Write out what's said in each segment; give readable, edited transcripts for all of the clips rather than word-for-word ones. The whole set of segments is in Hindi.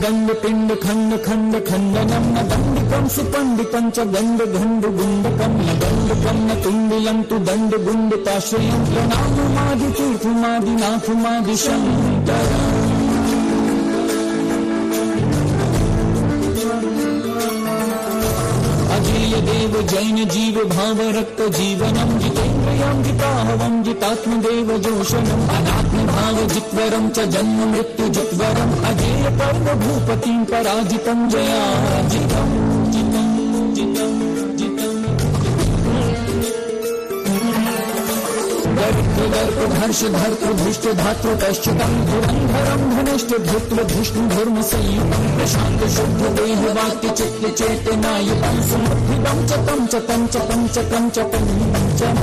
गंड पिंड खंड खंड खंडनम न दंडिकम सुपंडितं च गंड घंड गुंडकम न दंडकम न तुंडिलं तु दंड गुंडिताश्रयं प्रणाममादि तीर्थमादि नाथमादि शंकरम्। अजेय देव जैन जीव भाव रक्त जीवनम जितेन्द्रियं जिताहवं जितात्मदेव जोषणम् अनात्म भाव जित्वरं च जन्म मृत्यु जित्वरम् अजेय पर्व भूपतिं पराजितं जयाजितं जितं जितं जितं दर्प हर्ष धर्तृ धृष्ट धातृ कश्चितं धुरंधरं धनिष्ठ धृत्र धृष्णु धर्म संयुतं प्रशांत शुद्ध देह वाक्य चित्त चेतनायुतं सुमुद्धिदं च तं च तं च तं च तं च पंचम।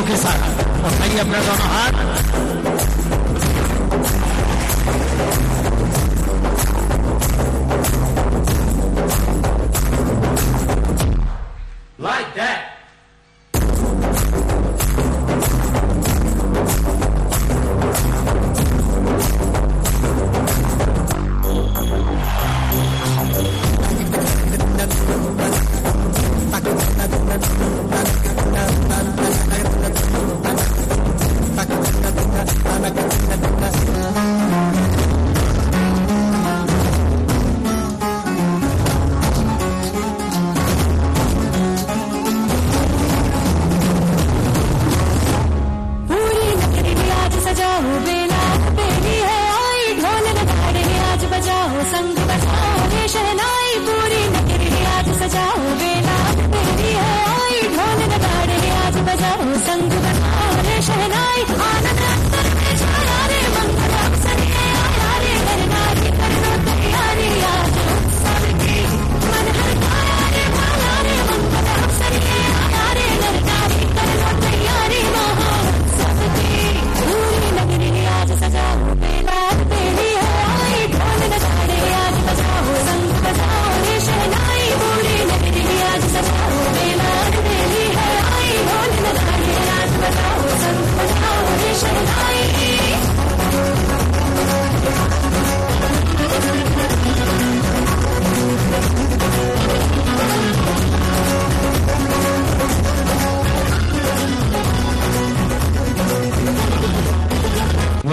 के साथ उठाइए अपने दोनों हाथ। Like that.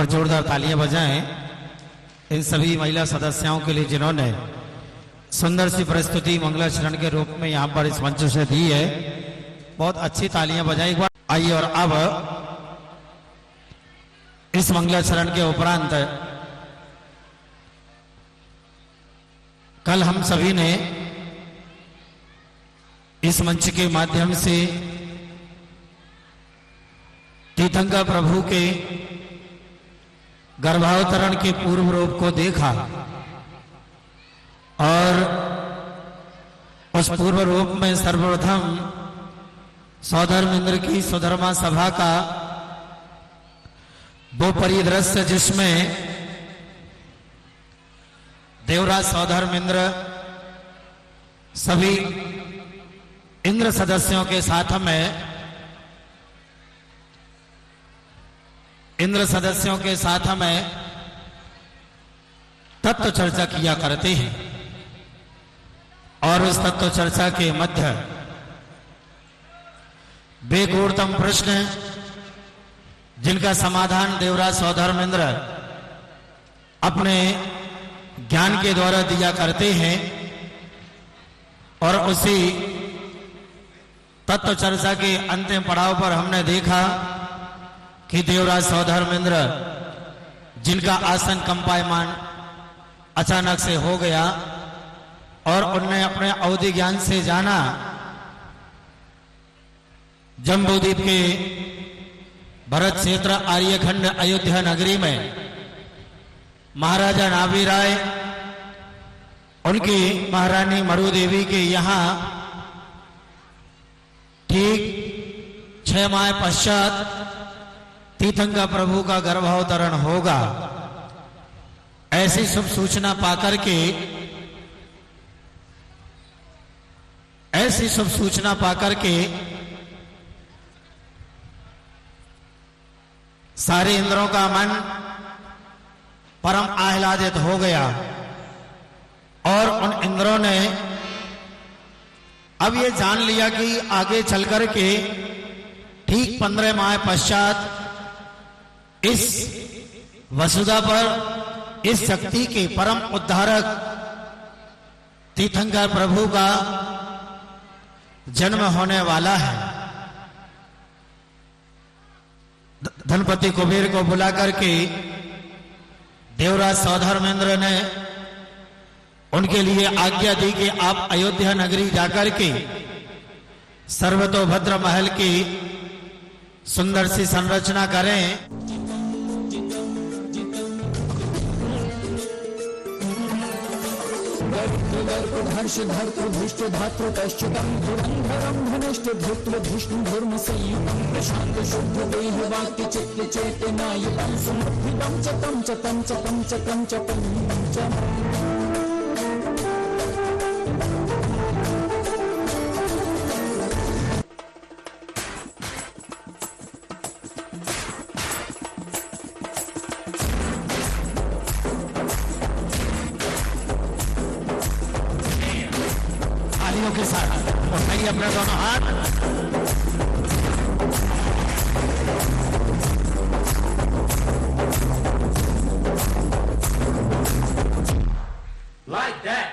जोरदार तालियां बजाएं इन सभी महिला सदस्यों के लिए जिन्होंने सुंदर सी प्रस्तुति मंगलाचरण के रूप में यहाँ पर इस मंच से दी है। बहुत अच्छी तालियां बजाएं एक बार। आइए और अब इस मंगलाचरण के उपरांत कल हम सभी ने इस मंच के माध्यम से तीर्थंकर प्रभु के गर्भावतरण के पूर्व रूप को देखा और उस पूर्व रूप में सर्वप्रथम सौधर्मेंद्र की सुधर्मा सभा का वो परिदृश्य जिसमें देवराज सौधर्मेंद्र सभी इंद्र सदस्यों के साथ में तत्व चर्चा किया करते हैं और उस तत्व चर्चा के मध्य बेगूढ़तम प्रश्न जिनका समाधान देवराज सौधर्मेंद्र अपने ज्ञान के द्वारा दिया करते हैं और उसी तत्व चर्चा के अंतिम पड़ाव पर हमने देखा कि देवराज सौधर्मेंद्र जिनका आसन कंपायमान अचानक से हो गया और उन्होंने अपने अवधि ज्ञान से जाना जम्बूद्वीप के भरत क्षेत्र आर्यखंड अयोध्या नगरी में महाराजा नाभी राय उनकी महारानी मरु देवी के यहाँ ठीक 6 माह पश्चात तीर्थंकर प्रभु का गर्भावतरण होगा। ऐसी शुभ सूचना पाकर के सारे इंद्रों का मन परम आह्लादित हो गया और उन इंद्रों ने अब ये जान लिया कि आगे चल कर के ठीक 15 माह पश्चात इस वसुधा पर इस शक्ति के परम उद्धारक तीर्थंकर प्रभु का जन्म होने वाला है। धनपति कुबेर को बुला करके देवराज सौधर्मेंद्र ने उनके लिए आज्ञा दी कि आप अयोध्या नगरी जाकर के सर्वतोभद्र महल की सुंदर सी संरचना करें। हर्ष धर्तृ धृष्ट धातृ कश्चिदं धुरंधरं धनिष्ठ धृत्र धृष्णु धर्म संयुतं प्रशांत शुद्ध देह वाक्य चित्त चेतनायुतं सुमुद्धितं च तं च तं च तं च तं च तं च के साथ उठाइए अपने दोनों हाथ। Like that.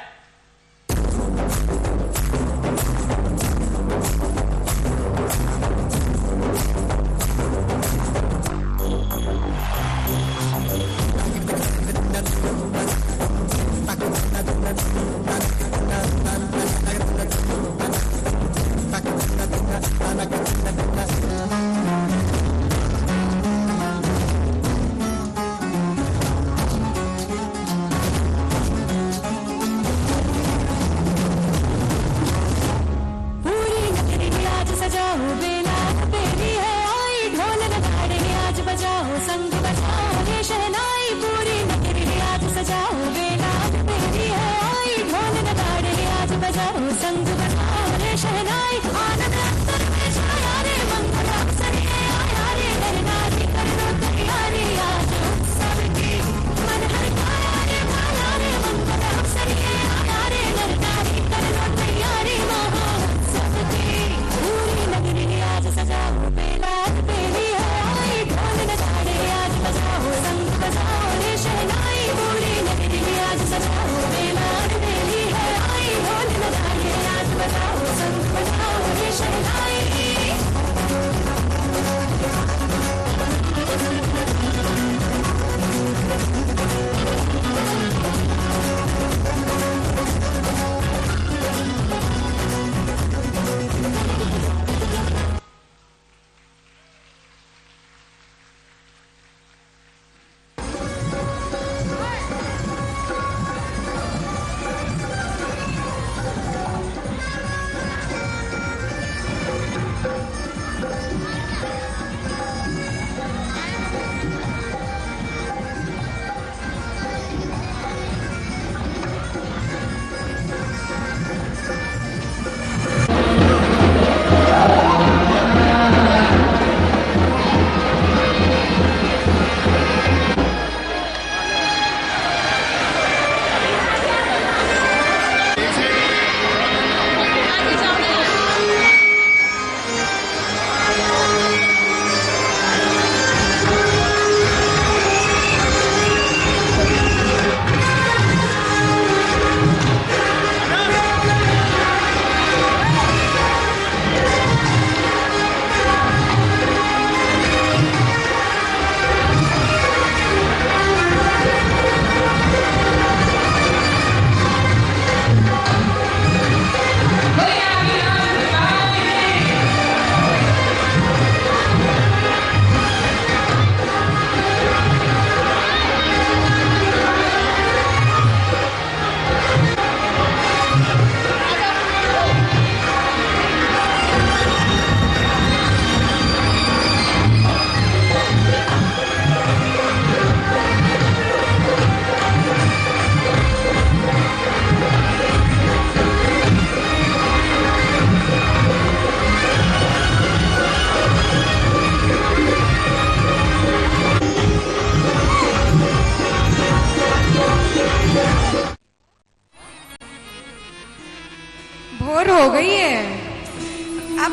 संग बजाओ रे शहनाई आनंद अंतर में छाया रे मंगल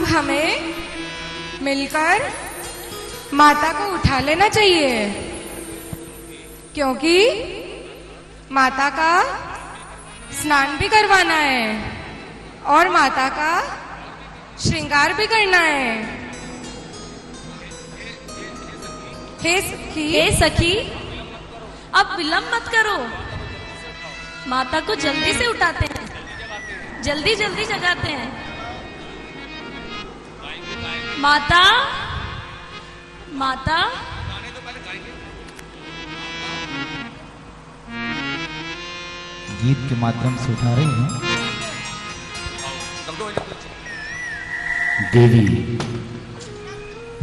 हमें मिलकर माता को उठा लेना चाहिए, क्योंकि माता का स्नान भी करवाना है और माता का श्रृंगार भी करना है। हे सखी, अब विलंब मत करो, माता को जल्दी से उठाते हैं, जल्दी जल्दी जगाते हैं। माता, माता, गीत के माध्यम से उठा रही हैं। देवी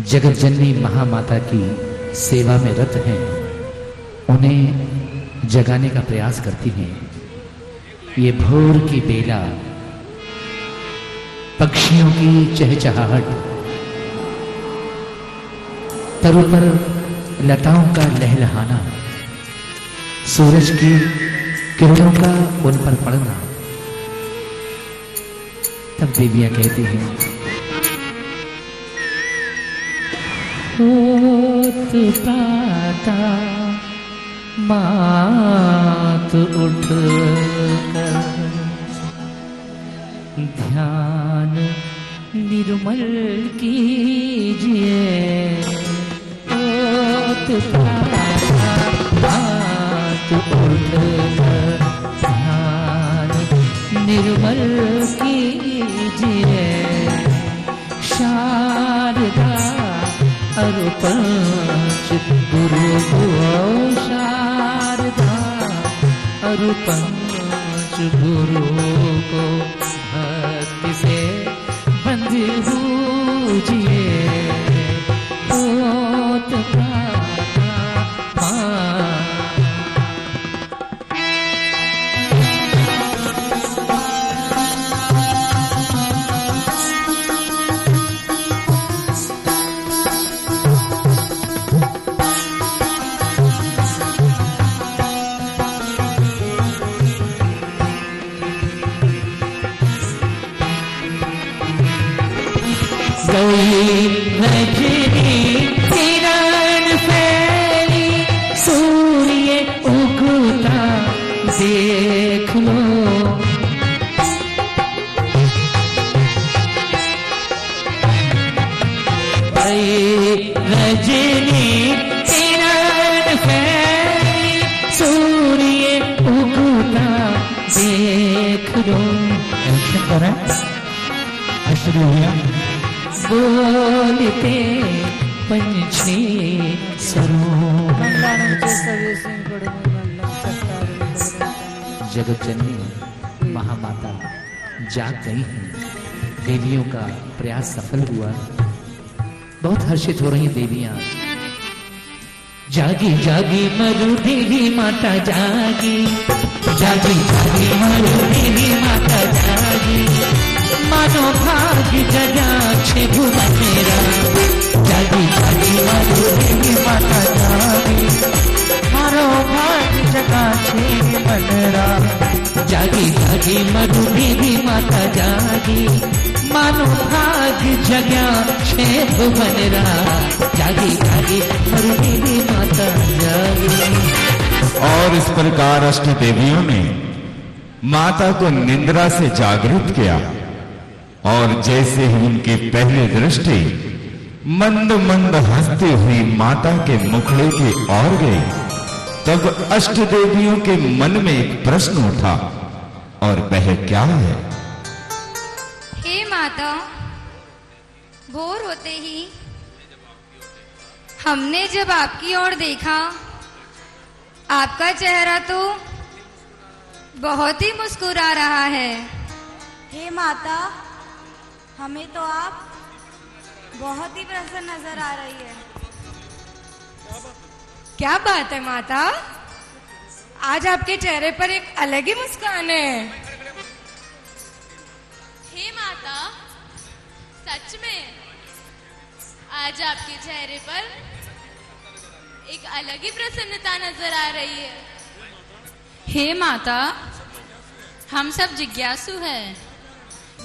जगत जननी महामाता की सेवा में रत हैं, उन्हें जगाने का प्रयास करती हैं। ये भोर की बेला, पक्षियों की चहचहाहट, तरु पर लताओं का लहलहाना, सूरज की किरणों का उन पर पड़ना, तब देवियां कहती हैं, होत प्राता मात उठ कर ध्यान निर्मल कीजिए। होत प्राता मात उठ कर ध्यान निर्मल कीजिए। शारदा अरुपंच गुरु को, शारदा अरुपंच गुरु को भक्ति से बंधे बूझिए। होत प्राता रजनी किरण फैली, सूर्य उगता देख लो। रजनी किरण फैली, सूर्य उगता देख लो। शुरू हुआ बोलते पंछी सरों। जगत जननी महामाता जाग गई हैं, देवियों का प्रयास सफल हुआ। बहुत हर्षित हो रही देवियां। जागी जागी मरु देवी माता जागी, जागी जागी मरु देवी माता जागी। मानो भाग्य जगा छे भुवन मेरा, जागी जागी मरु देवी माता जागी। मानो भाग्य जगा छे मनरा, जागी जागी मरु देवी माता जागी। मानो भाग्य जगा छे भुवनरा, जागी जागी मरु देवी माता जागी। और इस प्रकार अष्ट देवियों ने माता को निद्रा से जागृत किया, और जैसे ही उनकी पहली दृष्टि मंद मंद हंसती हुई माता के मुखड़े की ओर गई, तब अष्ट देवियों के मन में एक प्रश्न उठा, और वह क्या है? हे माता, भोर होते ही हमने जब आपकी ओर देखा, आपका चेहरा तो बहुत ही मुस्कुरा रहा है। हे माता, हमें तो आप बहुत ही प्रसन्न नजर आ रही है। क्या बात है माता, आज आपके चेहरे पर एक अलग ही मुस्कान है। हे माता, सच में आज आपके चेहरे पर एक अलग ही प्रसन्नता नजर आ रही है। हे माता, हम सब जिज्ञासु हैं,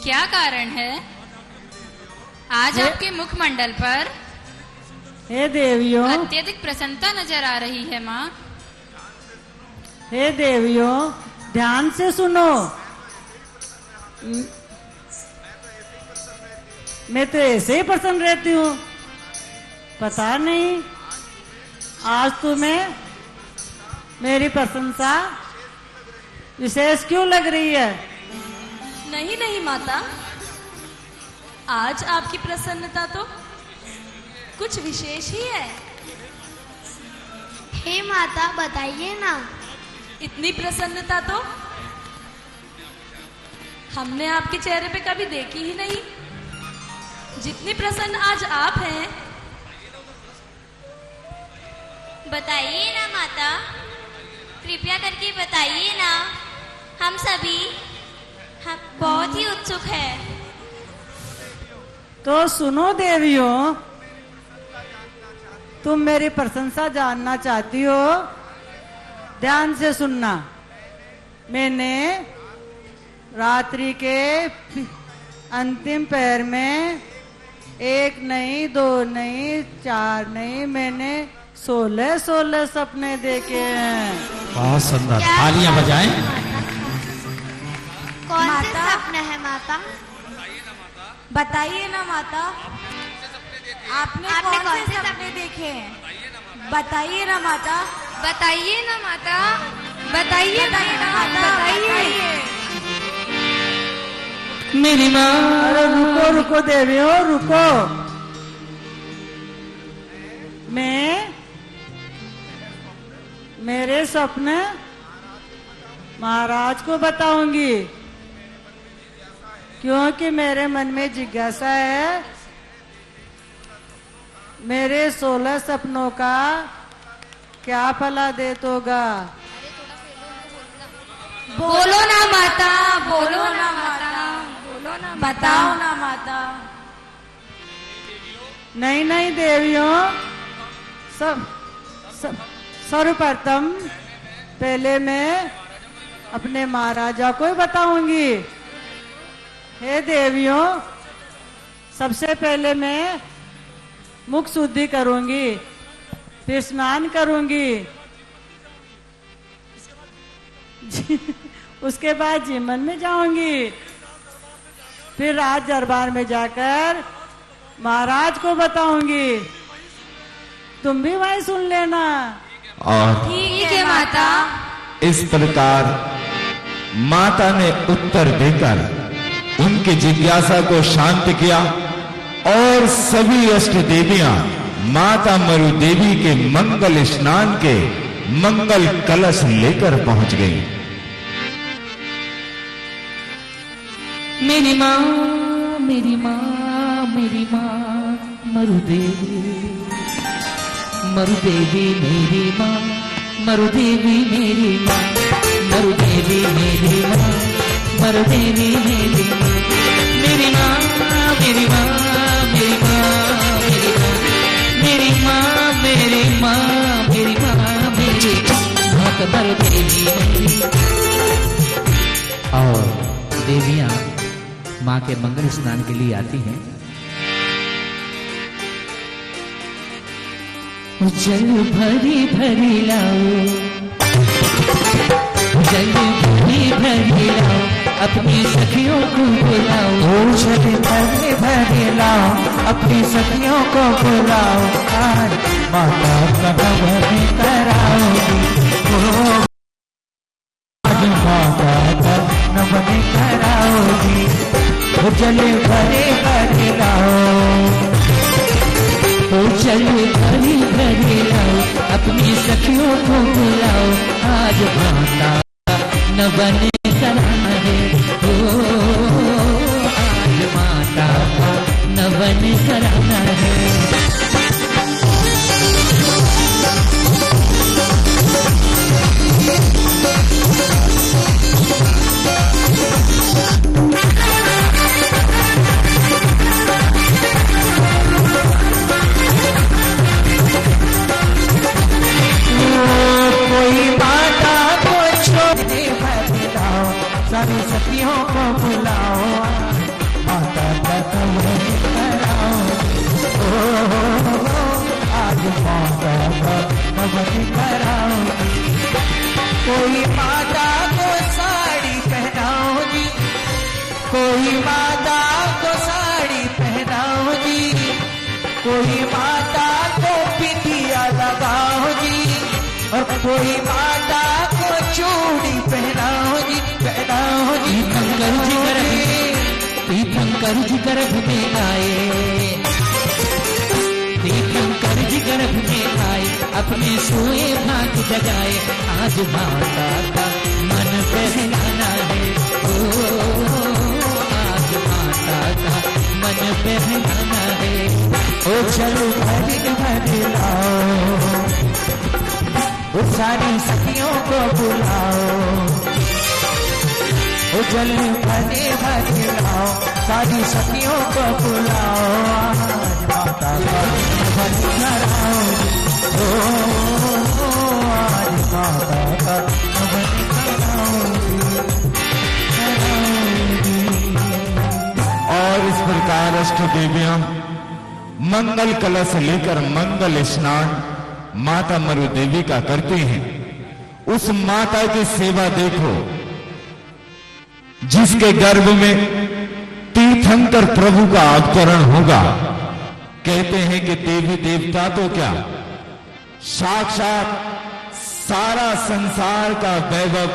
क्या कारण है? आज आपके मुखमंडल पर हे देवियों अत्यधिक प्रसन्नता नजर आ रही है माँ। हे देवियों ध्यान से सुनो। मैं तो ऐसे ही प्रसन्न रहती हूँ, पता नहीं आज तुम्हें मेरी प्रशंसा विशेष क्यों लग रही है। नहीं नहीं माता, आज आपकी प्रसन्नता तो कुछ विशेष ही है। हे माता बताइए ना। इतनी प्रसन्नता तो हमने आपके चेहरे पे कभी देखी ही नहीं। जितनी प्रसन्न आज आप हैं। बताइए ना माता, कृपया करके बताइए ना। हम सभी बहुत ही उत्सुक हैं। तो सुनो देवियों, तुम मेरी प्रशंसा जानना चाहती हो, ध्यान से सुनना। मैंने रात्रि के अंतिम पहर में 1 नहीं 2 नहीं 4 नहीं, मैंने 16 सपने देखे हैं। बहुत सुंदर, तालियां बजाएं। कौन से सपने हैं माता? बताइए ना माता, आपने कौन से सपने देखे हैं? बताइए ना माता। बताइए ना माता, बताइए ना माता, बताइए। मेरी माँ, अरे रुको रुको देवियों रुको। मेरे सपने महाराज को बताऊंगी, क्योंकि मेरे मन में जिज्ञासा है। मेरे 16 सपनों का क्या फलादेत होगा। बोलो ना माता, बोलो ना माता, बोलो ना, बताओ ना माता। नहीं नहीं देवियों, सर्वप्रथम पहले मैं अपने महाराजा को ही बताऊंगी। हे देवियों, सबसे पहले मैं मुख शुद्धि करूंगी, फिर स्नान करूंगी, उसके बाद जीवन में जाऊंगी, फिर राज दरबार में जाकर महाराज को बताऊंगी। तुम भी वही सुन लेना। और ठीक है माता। इस प्रकार माता ने उत्तर देकर उनकी जिज्ञासा को शांत किया और सभी अष्ट देवियां माता मरु देवी के मंगल स्नान के मंगल कलश लेकर पहुंच गई। मेरी माँ, मेरी माँ, मेरी माँ मरुदेवी, मरुदेवी मेरी माँ, मरुदेवी मेरी माँ, मरुदेवी मेरी माँ, मरुदेवी मेरी माँ, मेरी माँ, मेरी माँ, मेरी माँ, मेरी माँ, मेरी माँ, मेरी माँ, मेरी माँ, मरुदेवी मेरी। और देवियाँ माँ के मंगल स्नान के लिए आती हैं। जल भरी भरी लाओ, जल भरी भरी लाओ, अपनी सखियों को बुलाओ। जल भरी भरी लाओ, अपनी सखियों को बुलाओ। आज माता का हवन कराओगी, आज माता का हवन कराओगी। जल भरे भरे लाओ, चल भरी भरी लाओ, अपनी सखियों को बुलाओ। आज माता नवन कराना है, आज माता नवन कराना है। सारी सखियों को बुलाओ, माता का हवन कराओ। कोई माता को बिटिया लगाओ जी, और कोई माता को चूड़ी पहनाओ जी, पहनाओ जी। तीर्थंकर जी गर्भ में आए, तीर्थंकर जी गर्भ में आए, अपने सोए भाग जगाए। आज माता का मन बहलाना है, ओ आज माता का मन बहलाना है। ओ चलो भरी भरी लाओ, वो सारी सखियों को बुलाओ। ओ जल भरे भरे लाओ, सारी सखियों को बुलाओ। आज माता का भजन कराओ, ओ आज माता का भजन कराओ। और इस प्रकार अष्ट देवियां मंगल कलश लेकर मंगल स्नान माता मरु देवी का करती हैं। उस माता की सेवा देखो जिसके गर्भ में तीर्थंकर प्रभु का अवतरण होगा। कहते हैं कि देवी देवता तो क्या, साक्षात सारा संसार का वैभव,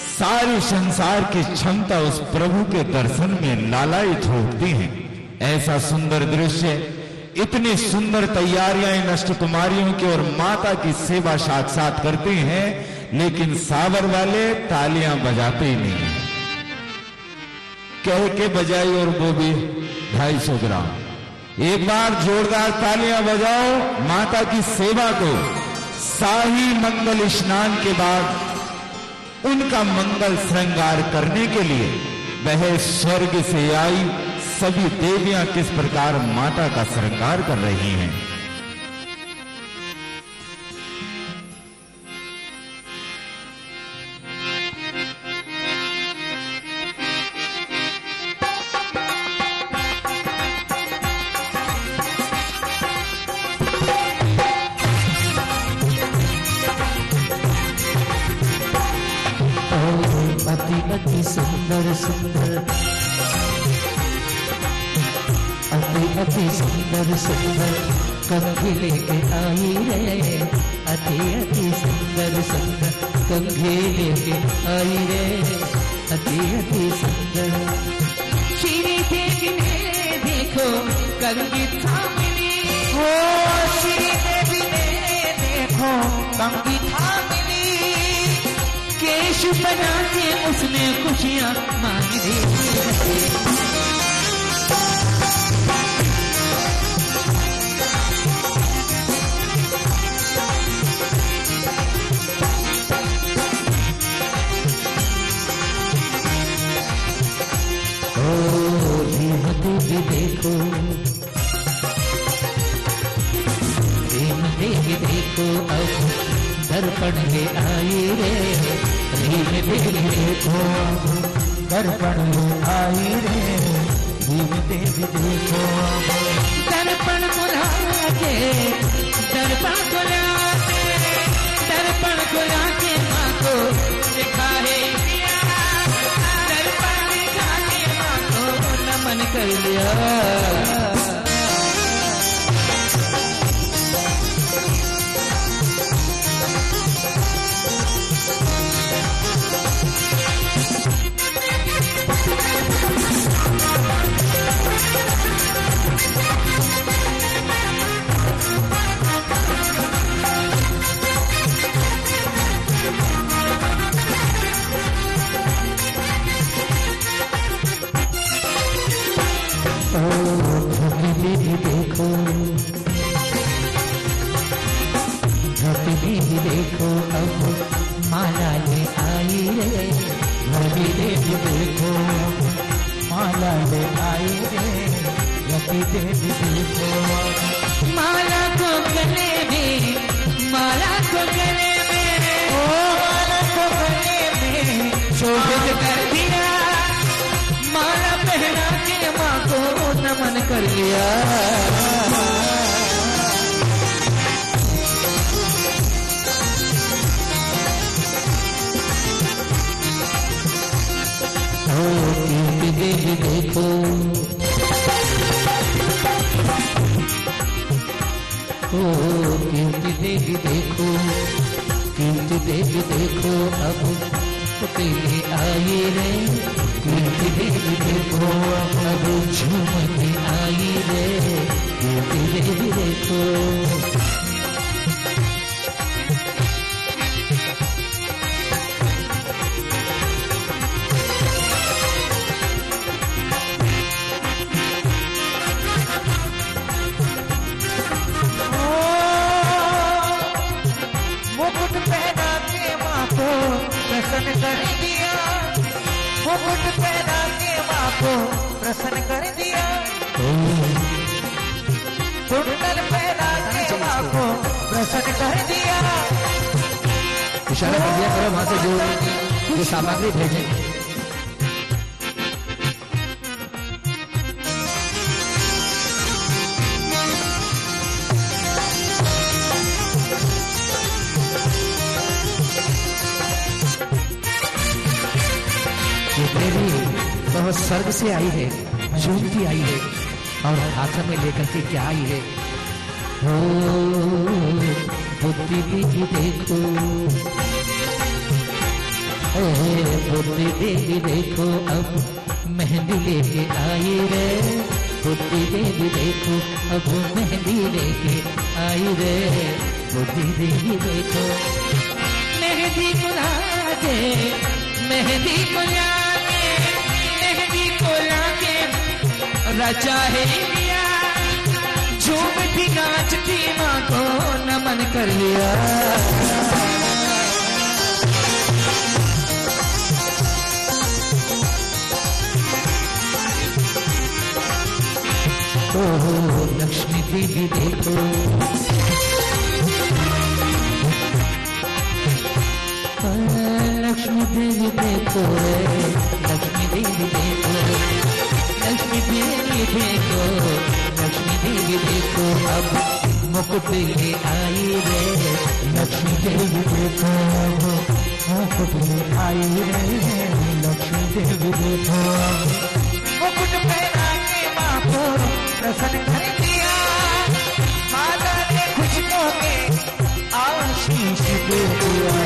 सारी संसार की क्षमता उस प्रभु के दर्शन में लालायित होती हैं। ऐसा सुंदर दृश्य, इतनी सुंदर तैयारियां इन अष्ट कुमारियों की और माता की सेवा साक्षात करती हैं, लेकिन सावर वाले तालियां बजाते ही नहीं। कह के बजाई और वो भी 250 ग्राम। एक बार जोरदार तालियां बजाओ माता की सेवा को। शाही मंगल स्नान के बाद उनका मंगल श्रृंगार करने के लिए वह स्वर्ग से आई सभी देवियां किस प्रकार माता का श्रृंगार कर रही हैं। अति सुंदर सुंदर, अति सुंदर सुंदर कंघी लेके आई रे। अति सुंदर सुंदर कंघी लेके आई रे। अति सुंदर श्री देवी ने देखो कंघी थामिली, हो श्री देवी ने देखो कंघी थामिली। केश बना के उसने खुशियां मांग दी। ओ देवी देखो, देवी देखो अब दर्पण ले आई रे। देवी देखो दर्पण ले आई रे। देवी देखो दर्पण बुला के, दर्पण बुला के, दर्पण बुला के माँ को दिखाए दिया। दर्पण दिखा के माँ को नमन कर लिया। देखो देवी देखो अब माला ले आई रे। देवी देखो माला ले आई रे। देवी देखो माला को गले में, माला को गले में, ओ माला को गले में शोभित कर दिया। माला पहना के माँ को नमन कर लिया। देवी देखो ओ कीर्ति देवी देखो, कीर्ति देवी देखो अब अकेले आई रे, कीर्ति देवी देखो अब झूमती आई रे, कीर्ति देवी देखो। मुकुट पहना के माँ को प्रसन्न कर दिया, मुकुट पहना के माँ को प्रसन्न कर दिया, कुंडल पहना के माँ को प्रसन्न कर दिया। इशारा कर दिया करो वहां से जो सामग्री भेजें। देवी बहुत स्वर्ग से आई है, झूमती आई है और हाथ में लेकर के क्या आई है। हो बुद्धि देवी देखो, बुद्धि देवी देखो अब मेहंदी लेके आई रे, बुद्धि देवी देखो अब मेहंदी लेके आई रे, बुद्धि देवी देखो। मेहंदी को लाके, मेहंदी को लाके, मेहंदी को लाके रचा है दिया, झूमती नाचती माँ को नमन कर लिया। ओ लक्ष्मी देवी देखो, लक्ष्मी देवी देखो, लक्ष्मी देवी देखो, लक्ष्मी देवी देखो, लक्ष्मी देवी देखो अब मुकुट ले आई रे, लक्ष्मी देवी देखो मुकुट ले आई रे, लक्ष्मी देवी देखो मुकुट पहना के माँ को प्रसन्न कर दिया, माता ने खुशियों के आशीष दे दिया।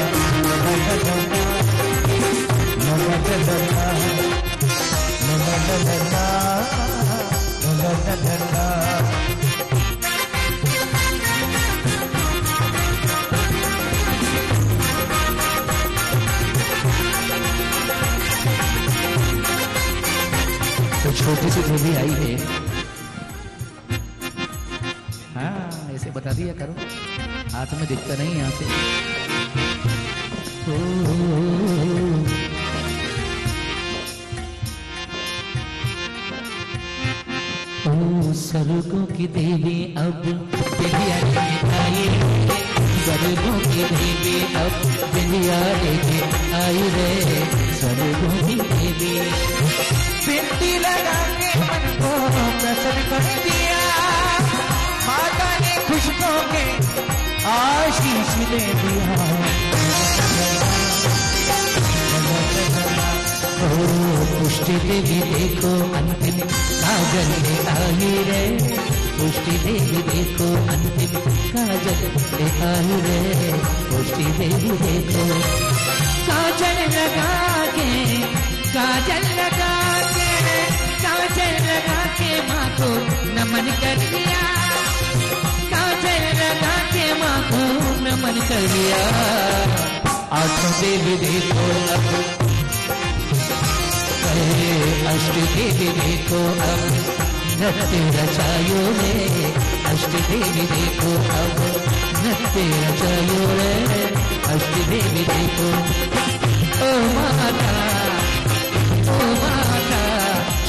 तो छोटी सी देवी आई है, हाँ ऐसे बता दिया करो, हाथ में दिखता नहीं यहाँ से। ओ स्वर्गों की देवी अब बिलिया लेके आई रे, स्वर्गों की देवी अब बिलिया लेके आई रे, स्वर्गों की देवी। बिंदी लगा के मन को प्रसन्न कर दिया, माता ने खुशियों के आशीष दे दिया। पुष्टि देवी देखो अंतिम काजल ले आई रे, पुष्टि देवी देखो अंतिम काजल ले आई रे, पुष्टि देवी देखो। काजल लगा के, काजल लगा के, काजल लगा के माँ को नमन कर दिया, काजल लगा के माँ को नमन कर दिया। आठों देवी देखो अब, अष्ट देवी देखो अब नृत्य रचायो रे, अष्ट देवी देखो अब नृत्य रचायो रे, अष्ट देवी देखो। ओ माता, ओ माता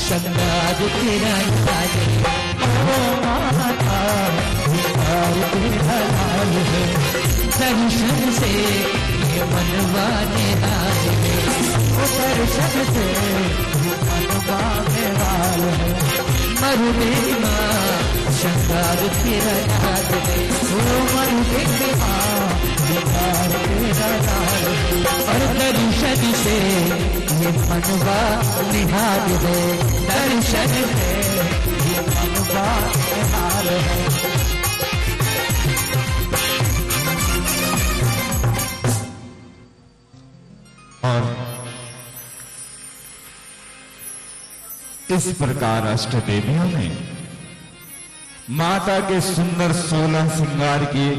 शंगार तेरा लाल है, ओ माता शंगार तेरा लाल है, दर्शन से ये मनवा निहाल है, दर्शन से मनवाने वाले मरुदेवी माँ शंगार तेरा नाद है, ओ मरुदेवी माँ शंगार तेरा नाद है, और दर्शन से ये मनवा निहाल है, दर्शन से ये मनवा निहाल है। इस प्रकार अष्ट देवियों ने माता के सुंदर 16 श्रृंगार किए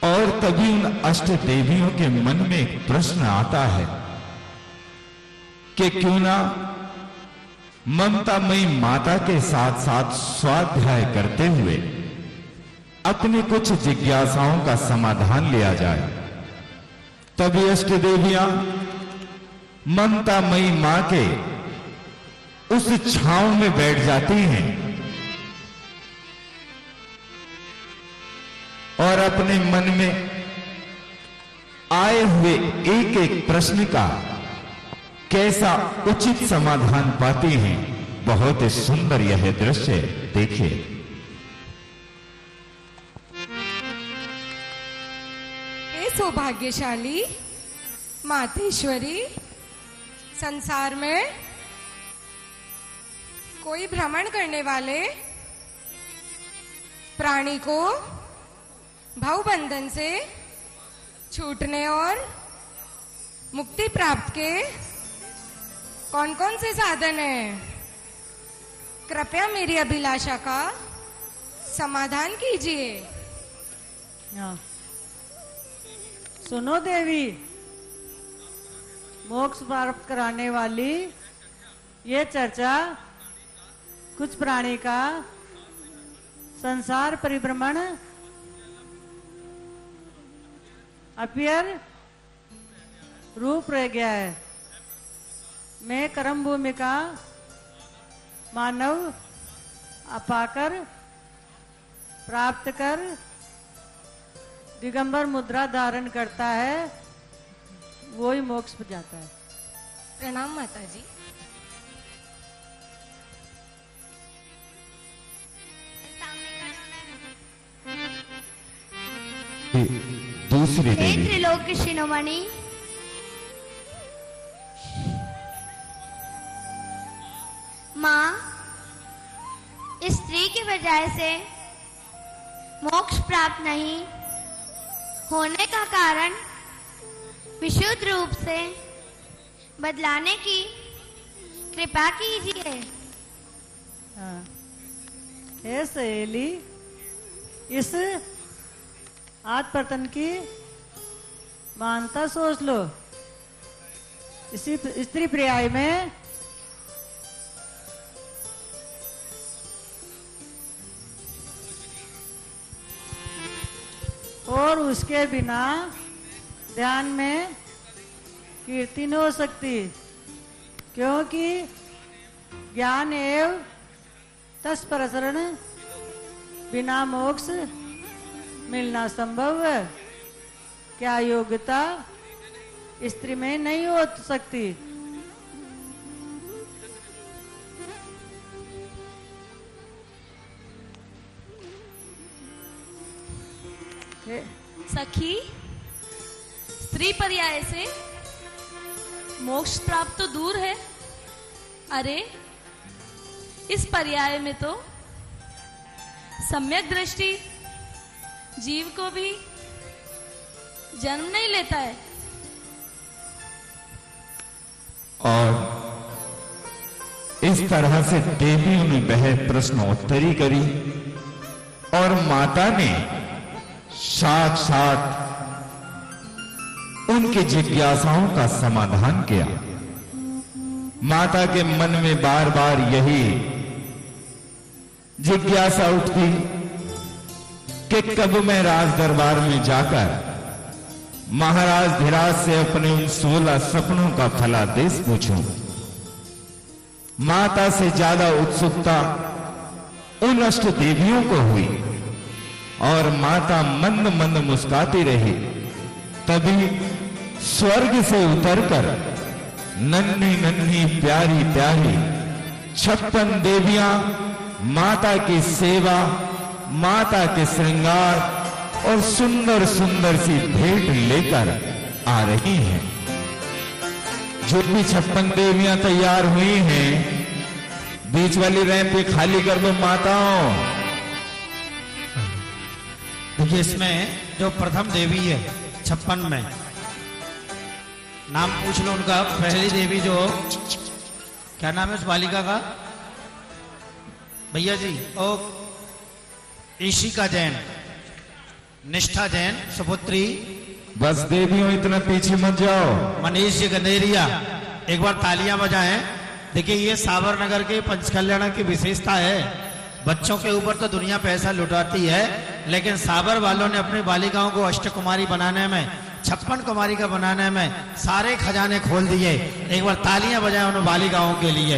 और तभी उन अष्ट देवियों के मन में एक प्रश्न आता है कि क्यों ना ममतामयी माता के साथ साथ स्वाध्याय करते हुए अपनी कुछ जिज्ञासाओं का समाधान लिया जाए। तभी अष्ट देवियां ममतामयी मां के उस छांव में बैठ जाती हैं और अपने मन में आए हुए एक एक प्रश्न का कैसा उचित समाधान पाती हैं। बहुत ही सुंदर यह दृश्य देखिए। हे सौभाग्यशाली मातेश्वरी, संसार में कोई भ्रमण करने वाले प्राणी को भवबंधन से छूटने और मुक्ति प्राप्त के कौन कौन से साधन हैं? कृपया मेरी अभिलाषा का समाधान कीजिए। सुनो देवी, मोक्ष प्राप्त कराने वाली ये चर्चा कुछ प्राणी का संसार परिभ्रमण अपीयर रूप रह गया है। मैं कर्म भूमि का मानव अपाकर प्राप्त कर दिगंबर मुद्रा धारण करता है, वो ही मोक्ष पर जाता है। प्रणाम माता जी। दूसरी देवी त्रिलोक शिरोमणि, माँ, स्त्री की वजह से मोक्ष प्राप्त नहीं होने का कारण विशुद्ध रूप से बदलाने की कृपा कीजिए। हे सहेली, इस आत्मपतन की मानता सोच लो। इसी स्त्री पर्याय में और उसके बिना ध्यान में कीर्ति न हो सकती, क्योंकि ज्ञान एवं तत्परशरण बिना मोक्ष मिलना संभव है। क्या योग्यता स्त्री में नहीं हो सकती? सखी, स्त्री पर्याय से मोक्ष प्राप्त तो दूर है। अरे, इस पर्याय में तो सम्यक दृष्टि जीव को भी जन्म नहीं लेता है। और इस तरह से देवियों ने वह प्रश्नोत्तरी करी और माता ने साथ उनकी जिज्ञासाओं का समाधान किया। माता के मन में बार बार यही जिज्ञासा उठती कि कब मैं राज दरबार में जाकर महाराज धीराज से अपने उन 16 सपनों का फलादेश पूछूं। माता से ज्यादा उत्सुकता उन अष्ट देवियों को हुई और माता मंद मंद मुस्काती रही। तभी स्वर्ग से उतरकर नन्ही नन्ही प्यारी प्यारी 56 देवियां माता की सेवा, माता के श्रृंगार और सुंदर सुंदर सी भेंट लेकर आ रही हैं। जो भी 56 देवियां तैयार हुई हैं, बीच वाली रैंप पे खाली कर दो माताओं। देखिए, इसमें जो प्रथम देवी है 56 में, नाम पूछ लो उनका। पहली देवी जो, क्या नाम है उस बालिका का भैया जी? ओ ईशिका जैन, निष्ठा जैन सुपुत्री। बस देवियों इतना पीछे मत जाओ। मनीष जी गंदेरिया, एक बार तालियां बजाएं। देखिए ये सावर नगर के पंचकल्याण की विशेषता है। बच्चों के ऊपर तो दुनिया पैसा लुटाती है, लेकिन साबर वालों ने अपनी बालिकाओं को अष्टकुमारी बनाने में, 56 कुमारी का बनाने में सारे खजाने खोल दिए। एक बार तालियां बजाएं उन बालिकाओं के लिए।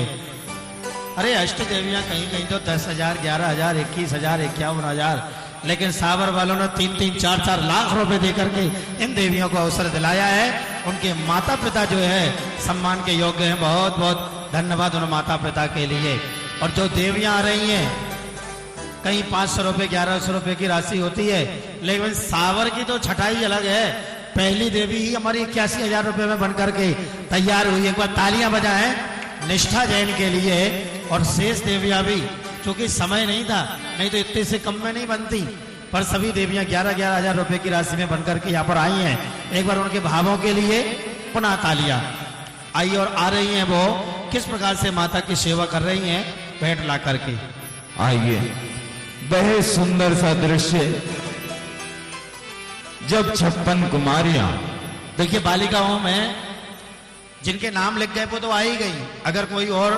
अरे अष्ट देवियां कहीं कहीं तो 10,000, 11,000, 21,000, 51,000, लेकिन साबर वालों ने 3-3, 4-4 लाख रुपए देकर के इन देवियों को अवसर दिलाया है। उनके माता पिता जो है सम्मान के योग्य हैं। बहुत बहुत धन्यवाद उन माता पिता के लिए। और जो देवियां आ रही हैं, कहीं 500 रुपए, 1100 रुपए की राशि होती है, लेकिन सावर की तो छटाई अलग है। पहली देवी ही हमारी 81,000 रुपए में बनकर के तैयार हुई। एक बार तालियां बजाएं निष्ठा जैन के लिए। और शेष देवियां भी, क्योंकि समय नहीं था, नहीं तो इतने से कम में नहीं बनती, पर सभी देवियां 11-11 हजार रुपए की राशि में बनकर के यहाँ पर आई हैं। एक बार उनके भावों के लिए पुनः तालियां। आई और आ रही हैं वो किस प्रकार से माता की सेवा कर रही हैं भेंट ला करके। आइए, बहुत सुंदर सा दृश्य। जब 56 कुमारियां, देखिए बालिकाओं में जिनके नाम लिख गए वो तो आ ही गई। अगर कोई और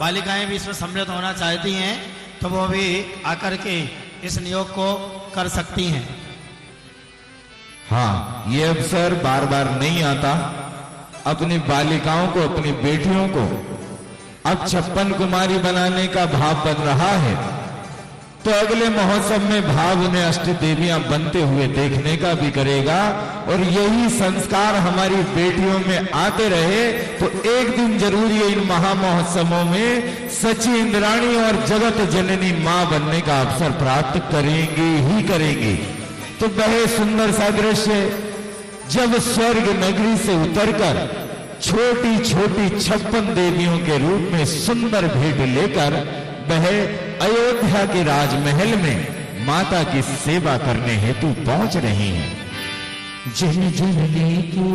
बालिकाएं भी इसमें सम्मिलित होना चाहती हैं तो वो भी आकर के इस नियोग को कर सकती हैं। हाँ, ये अवसर बार बार नहीं आता। अपनी बालिकाओं को, अपनी बेटियों को अब 56 कुमारी बनाने का भाव बन रहा है, तो अगले महोत्सव में भाव उन्हें अष्ट देवियां बनते हुए देखने का भी करेगा। और यही संस्कार हमारी बेटियों में आते रहे तो एक दिन जरूर ये इन महामहोत्सवों में सची इंद्राणी और जगत जननी मां बनने का अवसर प्राप्त करेंगे ही करेंगे। तो बहुत सुंदर सा दृश्य, जब स्वर्ग नगरी से उतरकर छोटी छोटी 56 देवियों के रूप में सुंदर भेंट लेकर वह अयोध्या के राजमहल में माता की सेवा करने हेतु पहुंच रही हैं। जिन जिनने की,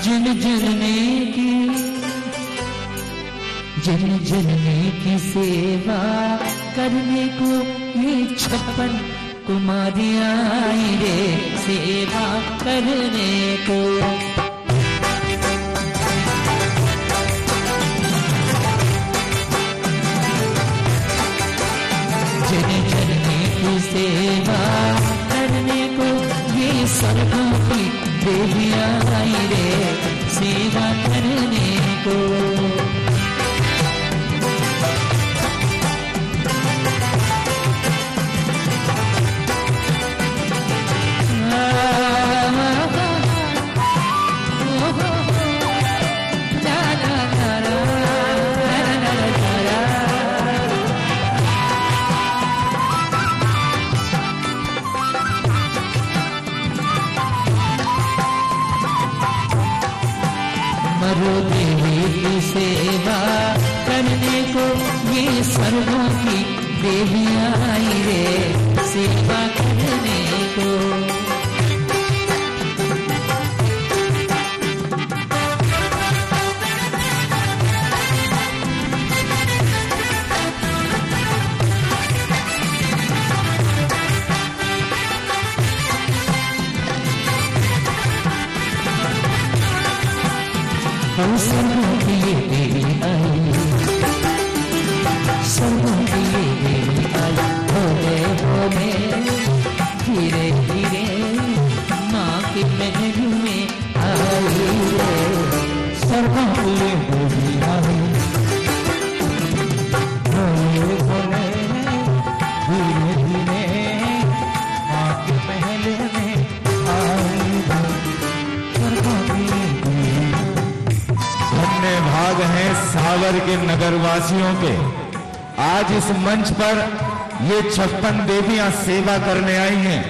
जिन जिनने की, जिन जिनने की सेवा करने को ये 56 कुमारियां आई रे सेवा करने को। सेवा करने को ये सर्वों की देवियां आई रे सेवा करने को। देवी की सेवा करने को ये सर्वों की देवियां आई रे सेवा करने को। हम सर्वों की ये देवी आई, सर्वों की ये देवी आई, भोले भोले धीरे धीरे माँ के महल में आई रे। सर्वों की ये देवी आई, भोले भोले धीरे धीरे माँ के महल में आई रे। सर्वों की धन्य भाग हैं सावर के नगरवासियों के। आज इस मंच पर ये 56 देवियां सेवा करने आई हैं।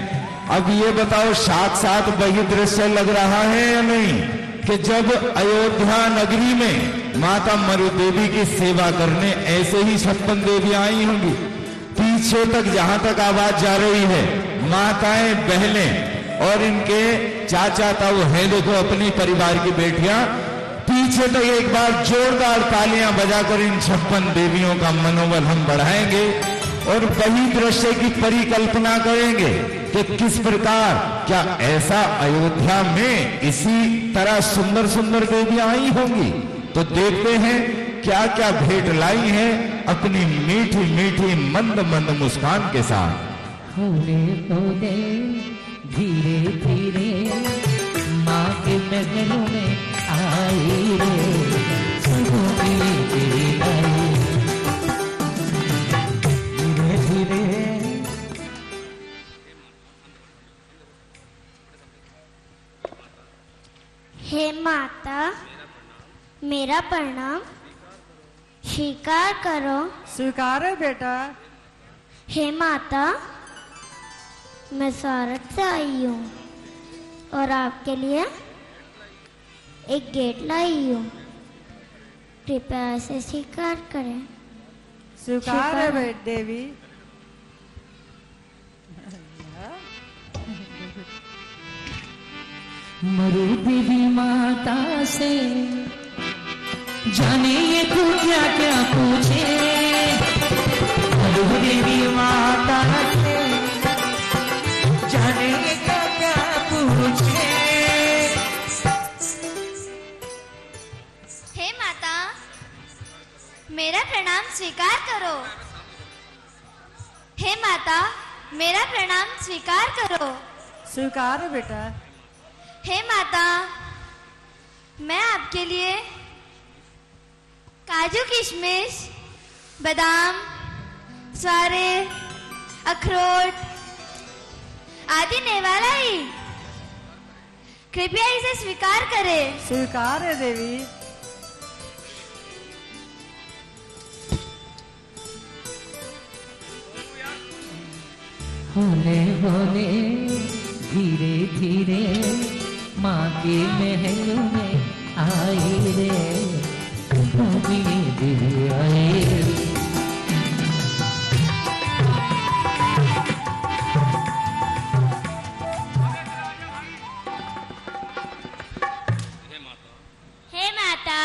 अब ये बताओ, साक्षात वही दृश्य लग रहा है या नहीं कि जब अयोध्या नगरी में माता मरु देवी की सेवा करने ऐसे ही 56 देवियां आई होंगी। पीछे तक जहां तक आवाज जा रही है, माताएं, बहनें और इनके चाचा ताऊ हैं देखो अपने परिवार की बेटियां, पीछे तो एक बार जोरदार तालियां बजाकर इन 56 देवियों का मनोबल हम बढ़ाएंगे और वही दृश्य की परिकल्पना करेंगे कि किस प्रकार, क्या ऐसा अयोध्या में इसी तरह सुंदर सुंदर देवियां आई होंगी। तो देखते हैं क्या क्या भेंट लाई है अपनी मीठी मीठी मंद मंद मुस्कान के साथ। होले होले धीरे धीरे माँ के महलों में आई रे, धीरे धीरे हे माता, मेरा प्रणाम स्वीकार करो। स्वीकार है बेटा। हे माता, मैं सारठ से आई हूँ और आपके लिए एक गेट लाई हूँ, कृपया इसे स्वीकार करें। स्वीकार है देवी। मरु देवी माता से जाने ये तू क्या क्या पूछे, मरु देवी माता से जाने ये क्या क्या पूछे। हे माता, मेरा प्रणाम स्वीकार करो। हे माता, मेरा प्रणाम स्वीकार करो। स्वीकार है बेटा। हे माता, मैं आपके लिए काजू किशमिश बादाम स्वारे अखरोट आदि नेवा लाई, कृपया इसे स्वीकार करें। स्वीकार है देवी। होले होले धीरे धीरे माँ के महल में आई रे, धीरे धीरे आए। हे माता,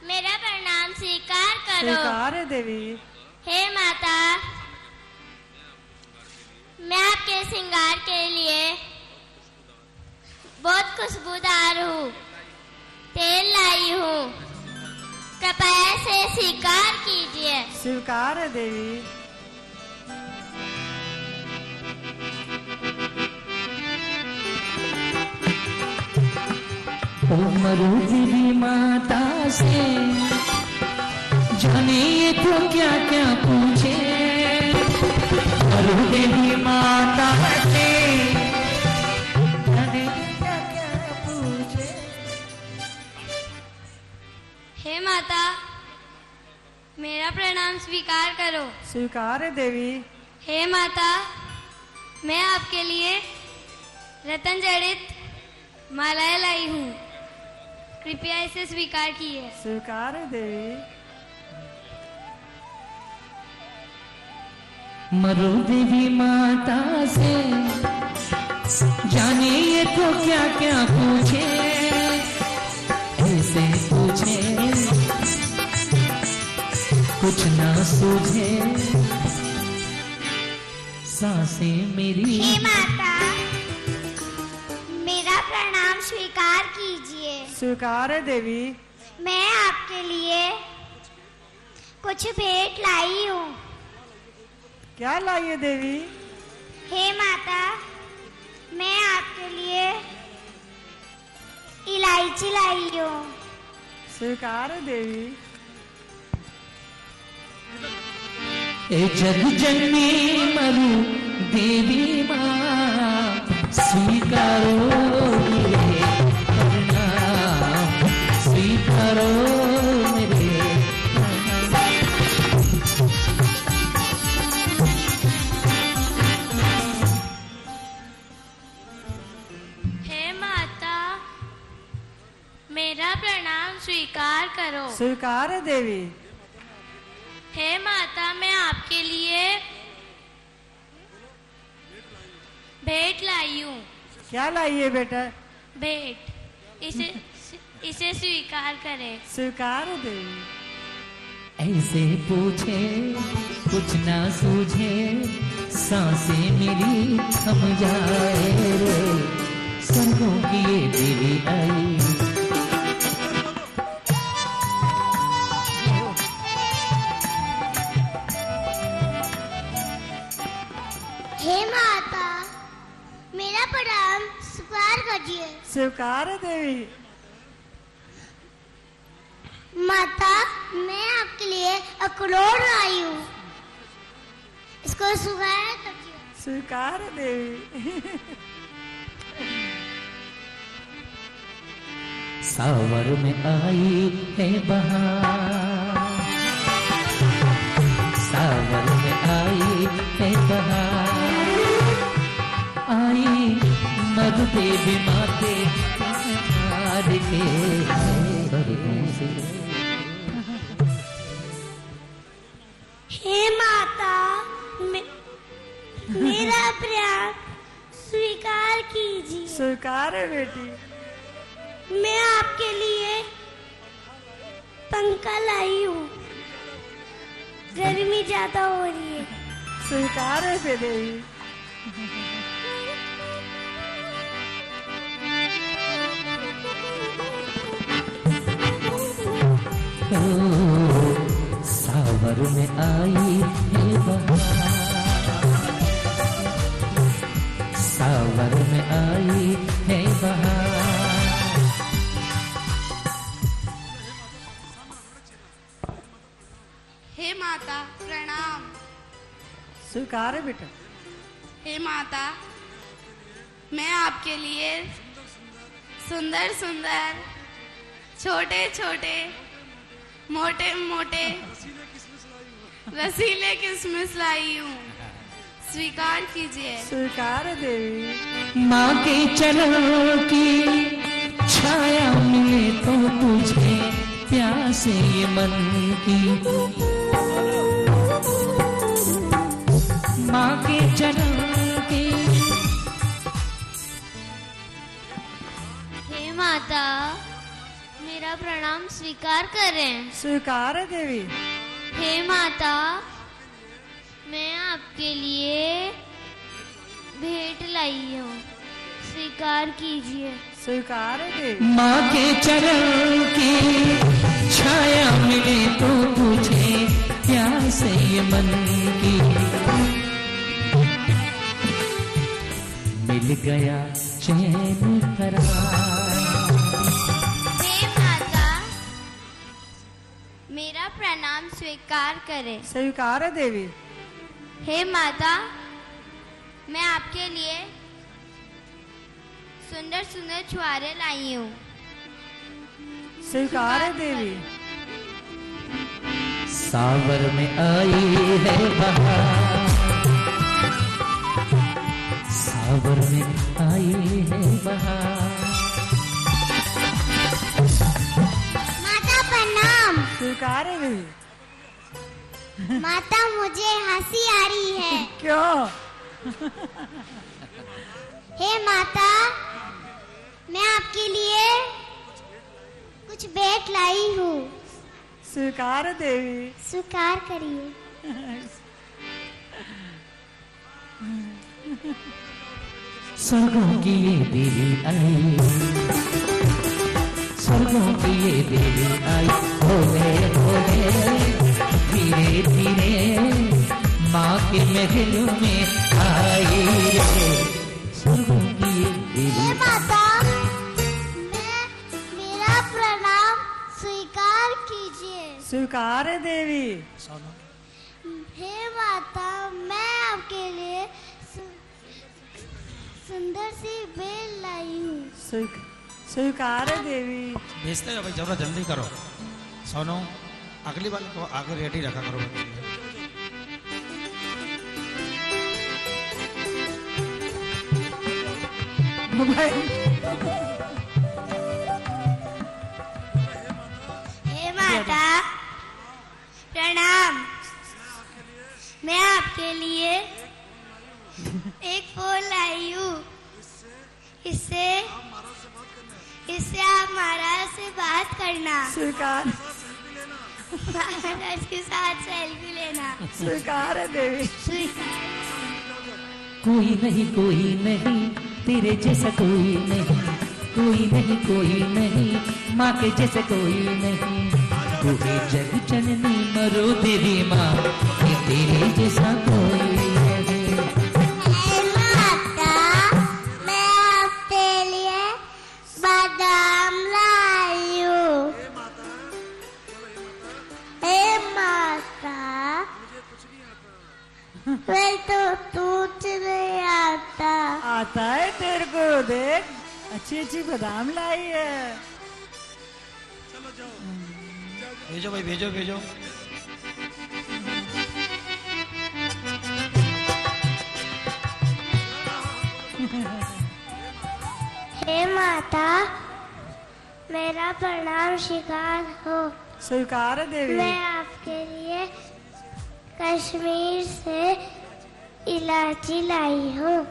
मेरा प्रणाम स्वीकार करो। स्वीकार है देवी। हे माता, मैं आपके श्रृंगार के लिए बहुत खुशबूदार हूँ, तेल लाई हूँ, कृपया से स्वीकार कीजिए। स्वीकार है देवी। मरु देवी माता से जाने ये तो क्या क्या पूछे, मरु देवी माता से जाने क्या क्या पूछे। हे माता, मेरा प्रणाम स्वीकार करो। स्वीकार है देवी। हे माता, मैं आपके लिए रतन जड़ित मालाएं लाई हूँ, कृपया इसे स्वीकार कीजिए। स्वीकार है देवी। मरु देवी माता से जाने ये तो क्या क्या पूछे, ऐसे पूछे कुछ ना सूझे सांसें मेरी। हे माता, मेरा प्रणाम स्वीकार कीजिए। स्वीकार है देवी। मैं आपके लिए कुछ भेंट लाई हूँ। क्या लाई है देवी? हे माता, मैं आपके लिए इलायची लाई हूँ। स्वीकार है देवी। ए जग जननी मरु देवी माँ, स्वीकारो मेरे प्रणाम, स्वीकारो मेरे मेरा प्रणाम स्वीकार करो। स्वीकार है देवी। हे माता, मैं आपके लिए भेंट लाई हूँ। क्या लाई है बेटा? भेंट, इसे स्वीकार करें। स्वीकार देवी। ऐसे पूछे कुछ ना सूझे, सांसें मेरी थम जाए रे, स्वर्गों की ये देवी आई। हे माता, मेरा प्रणाम स्वीकार करिए। स्वीकार देवी। माता, मैं आपके लिए अखरोट लाई हूँ, इसको स्वीकार करिए। स्वीकार देवी। सावर में आई है बहार, सावर में आई है बहार, आई मधु देवी माते हार के स्वर्गों से। हे माता, मेरा प्यार स्वीकार कीजिए। स्वीकार है बेटी। मैं आपके लिए पंखा लाई हूँ, गर्मी ज्यादा हो रही है। स्वीकार है देवी। सावर में आई है बहार, सावर में आई है बहार। हे माता प्रणाम। स्वीकार है बेटा। हे माता, मैं आपके लिए सुंदर सुंदर, छोटे छोटे, मोटे मोटे, रसीले किस्मिस लाई हूँ, स्वीकार कीजिए। स्वीकार है देवी। माँ के चरणों की छाया मिले तो तुझे प्यासे ये मन की, माँ के चरणों की। हे माता, मेरा प्रणाम स्वीकार करें। स्वीकार है देवी। हे माता, मैं आपके लिए भेंट लाई हूँ, स्वीकार कीजिए। स्वीकार है देवी। माँ के चरण की छाया मिले तो तुझे प्यास ये मन की, मिल गया चैन करार। हे माता, मेरा प्रणाम स्वीकार करें। स्वीकार है देवी। हे माता, मैं आपके लिए सुंदर सुंदर छुआरे लाई हूँ, स्वीकार है देवी। सावर में आई है बहार, सावर में आई है बहार। माता प्रणाम। स्वीकार है देवी। माता, मुझे हंसी आ रही है। क्यों? हे माता, मैं आपके लिए कुछ भेंट लाई हूँ, स्वीकार है देवी। स्वीकार करिए। स्वर्गों की ये देवी आई, स्वर्गों की ये देवी आई। भोले भोले धीरे धीरे माँ के महल में आई रे, स्वर्गों की ये देवी। हे माता, मेरा प्रणाम स्वीकार कीजिए। स्वीकार है देवी। हे माता, मैं आपके लिए सुंदर सी बेल लाई हूँ, स्वीकार है देवी। भेजते हो भाई, जरा जल्दी करो। सोनू, अगली बार को आगे रेडी रखा करो। हे माता प्रणाम, मैं आपके लिए एक फूल लाई हूँ, इससे आप महाराज से बात करना। स्वीकार। महाराज के साथ सेल्फी लेना। स्वीकार है देवी। कोई नहीं तेरे जैसा कोई नहीं माँ के जैसा कोई नहीं। तू है जग जननी मरो देवी माँ, ये तेरे जैसा कोई नहीं। माता, मैं आपके लिए बादाम लाई हूँ। हे माता, मैं तो कुछ नहीं आता है तेरे को। देख अच्छी बादाम लाई है। भेजो भाई, भेजो। हे माता, मेरा प्रणाम स्वीकार हो। स्वीकार है देवी। मैं आपके लिए कश्मीर से इलायची लाई हूँ।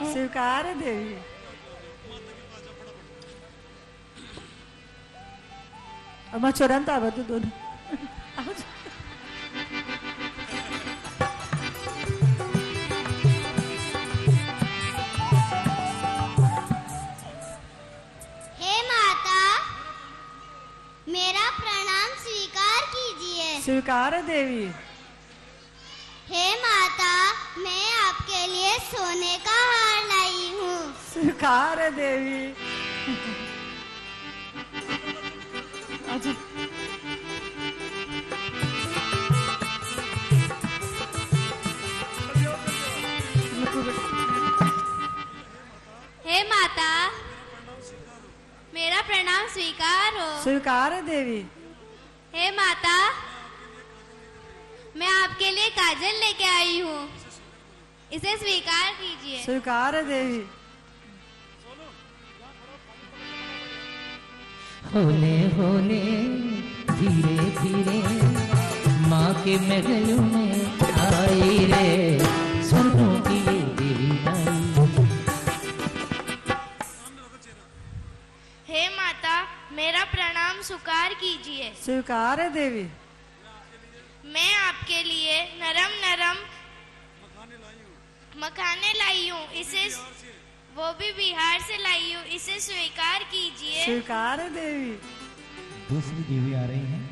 स्वीकार है देवी। अब मैं तुरंत आवा तू दोनों। हे माता, मेरा प्रणाम स्वीकार कीजिए। स्वीकार है देवी। हे माता, मैं आपके लिए सोने का हार लाई हूँ। स्वीकार है देवी। हे माता, मेरा प्रणाम स्वीकार हो। स्वीकार है देवी। हे माता, मैं आपके लिए काजल लेके आई हूँ, इसे स्वीकार कीजिए। स्वीकार है देवी। होले होले धीरे धीरे माँ के महल में आई रे, स्वर्गों की ये देवी आई। हे माता, मेरा प्रणाम स्वीकार कीजिए। स्वीकार है देवी। मैं आपके लिए नरम नरम मखाने लाई हूँ, इसे वो भी बिहार से लाई हूँ, इसे स्वीकार कीजिए। स्वीकार है देवी। दूसरी देवी आ रही है।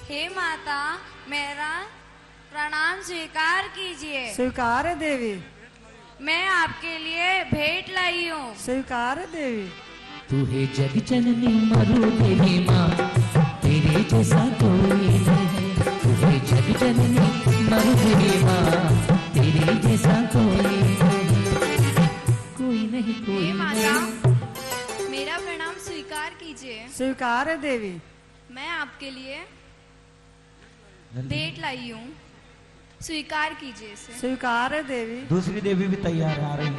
हे माता, मेरा प्रणाम स्वीकार कीजिए। स्वीकार है देवी। मैं आपके लिए भेंट लाई हूँ। स्वीकार है देवी। तू है जग जननी मरु देवी माँ, तेरे जैसा कोई नहीं। तू है जग जननी मरु देवी माँ, तेरे जैसा कोई नहीं। हे माता, मेरा प्रणाम स्वीकार कीजिए। स्वीकार है देवी। मैं आपके लिए भेंट लाई हूँ, स्वीकार कीजिए इसे। स्वीकार है देवी। दूसरी देवी भी तैयार है, आ रही है।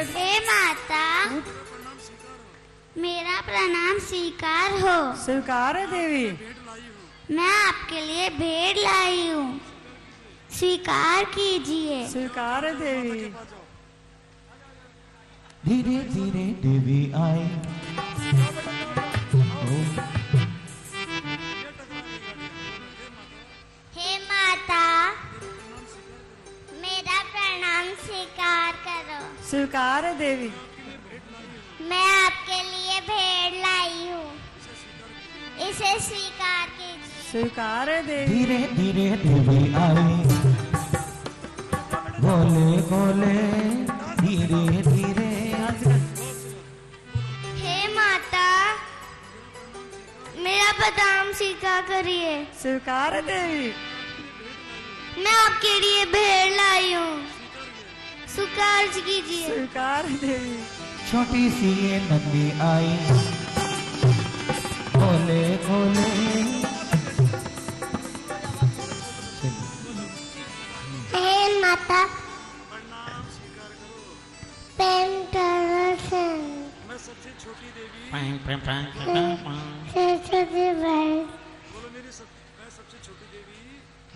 हे माता, मेरा प्रणाम स्वीकार हो। स्वीकार है देवी। मैं आपके लिए भेंट लाई हूँ, स्वीकार कीजिए। स्वीकार है देवी। धीरे धीरे देवी आई। हे माता, मेरा प्रणाम स्वीकार करो। स्वीकार है देवी। मैं आपके लिए भेंट लाई हूँ, इसे स्वीकार कीजिए। स्वीकार है देवी। धीरे धीरे देवी आई, बोले बोले धीरे धीरे। हे माता, मेरा बादाम स्वीकार करिए। स्वीकार है देवी। मैं आपके लिए भेंट लाई हूँ, स्वीकार कीजिए। स्वीकार है देवी। छोटी सी ये नंदी आई, बोले बोले। हे माता, सरस्वती भाई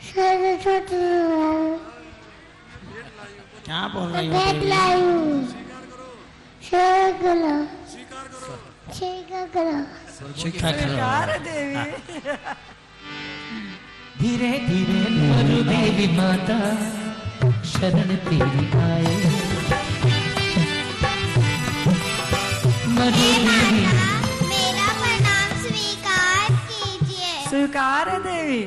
सरस्वती क्या बोल रही हो भेंट देवी? लाई हूँ स्वीकार करो स्वीकार देवी धीरे धीरे मरु देवी माता शरण तेरी आए। मरु देवी मेरा प्रणाम स्वीकार कीजिए। स्वीकार देवी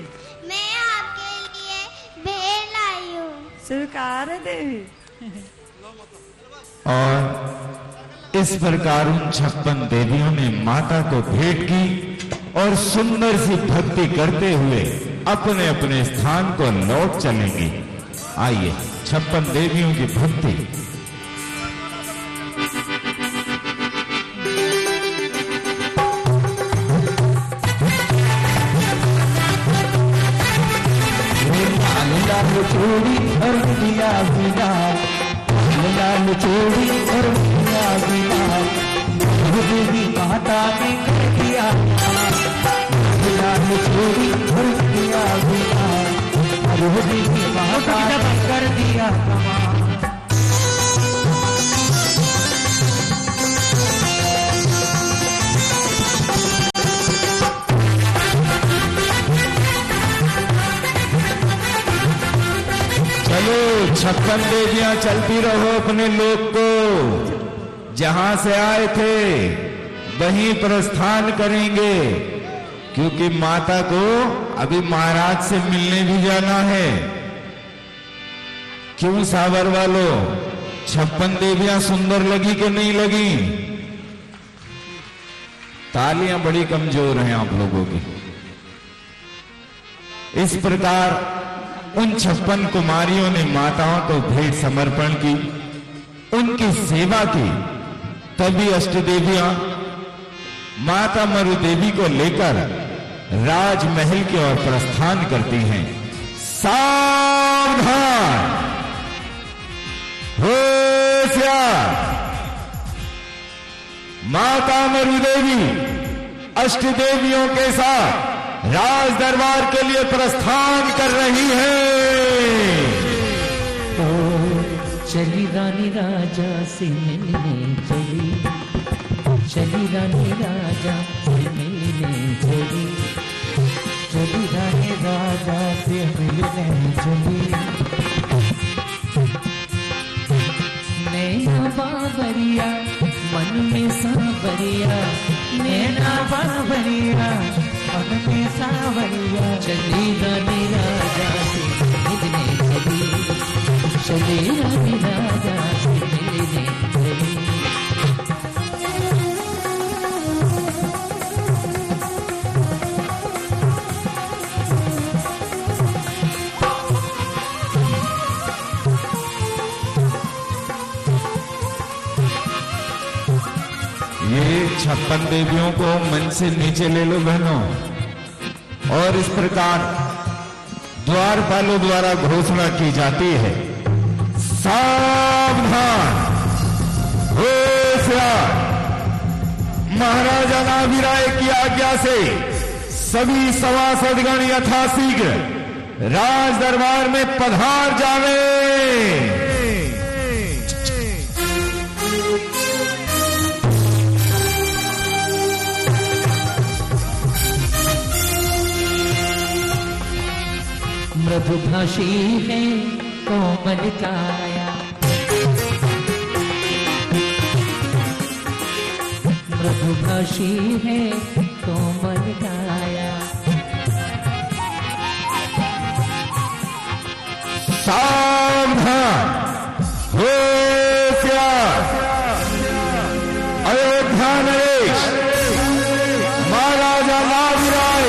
मैं आपके लिए भेंट लाई हूँ। स्वीकार देवी। और इस प्रकार उन 56 देवियों ने माता को भेंट की और सुंदर सी भक्ति करते हुए अपने अपने स्थान को लौट चलेंगे। आइए 56 देवियों की भक्ति। लाल चोरी और दिया बिना लाल चोरी और दिया बिना देवी माता ने कर दिया लाल चोरी और दिया बिना देवी माता ने कर दिया चलो 56 देवियां चलती रहो अपने लोक को। जहां से आए थे वहीं प्रस्थान करेंगे, क्योंकि माता को अभी महाराज से मिलने भी जाना है। क्यों सावर वालों, 56 देवियां सुंदर लगी कि नहीं लगी? तालियां बड़ी कमजोर हैं आप लोगों की। इस प्रकार उन 56 कुमारियों ने माताओं को भेंट समर्पण की, उनकी सेवा की। तभी अष्टदेवियां माता मरु देवी को लेकर राजमहल की ओर प्रस्थान करती हैं। सावधान, होशियार! माता मरु देवी अष्टदेवियों के साथ राज दरबार के लिए प्रस्थान कर रही है। ओ चली रानी राजा से मिलने चली, चली रानी राजा से मिलने चली, चली रानी राजा से मिलने चली। नैना बाबरिया मन में सांवरिया, नैना बाबरिया मन में सांवरिया, चली रानी राजा से मिलने चली, चली रानी राजा से मिलने चली। ये 56 देवियों को मन से नीचे ले लो बहनों। और इस प्रकार द्वारपालों द्वारा घोषणा की जाती है, सावधान, होशियार! महाराजा नाभिराय की आज्ञा से सभी सभासदगण यथाशीघ्र राज दरबार में पधार जावे। मृदुभाषी है कोमल काया, मृदुभाषी है कोमल काया। सावधान, होशियार! अयोध्या नरेश महाराजा नाभिराय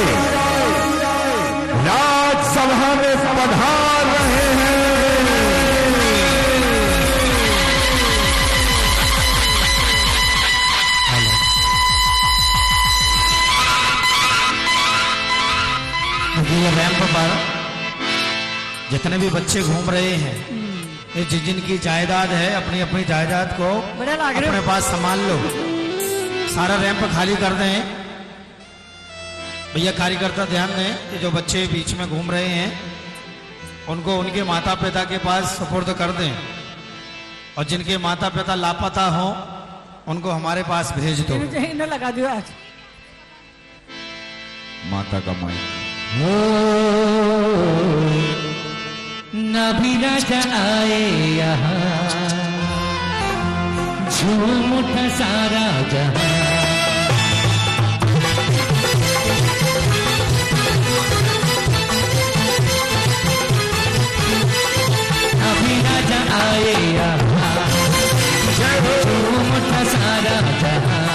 राजसभा में पधार रहे हैं। ये रैंप पर जितने भी बच्चे घूम रहे हैं, ये जिनकी जायदाद है, अपनी अपनी जायदाद को अपने पास संभाल लो। सारा रैंप खाली कर दें भैया कार्यकर्ता ध्यान दें कि जो बच्चे बीच में घूम रहे हैं उनको उनके माता पिता के पास सुपुर्द कर दें, और जिनके माता पिता लापता हों उनको हमारे पास भेज दो। इन्हें लगा दियो आज। माता का माई ना भी राजा आए यहाँ, झूम उठा सारा जहां। अभी राजा आए यहाँ, झूम उठा सारा जहां।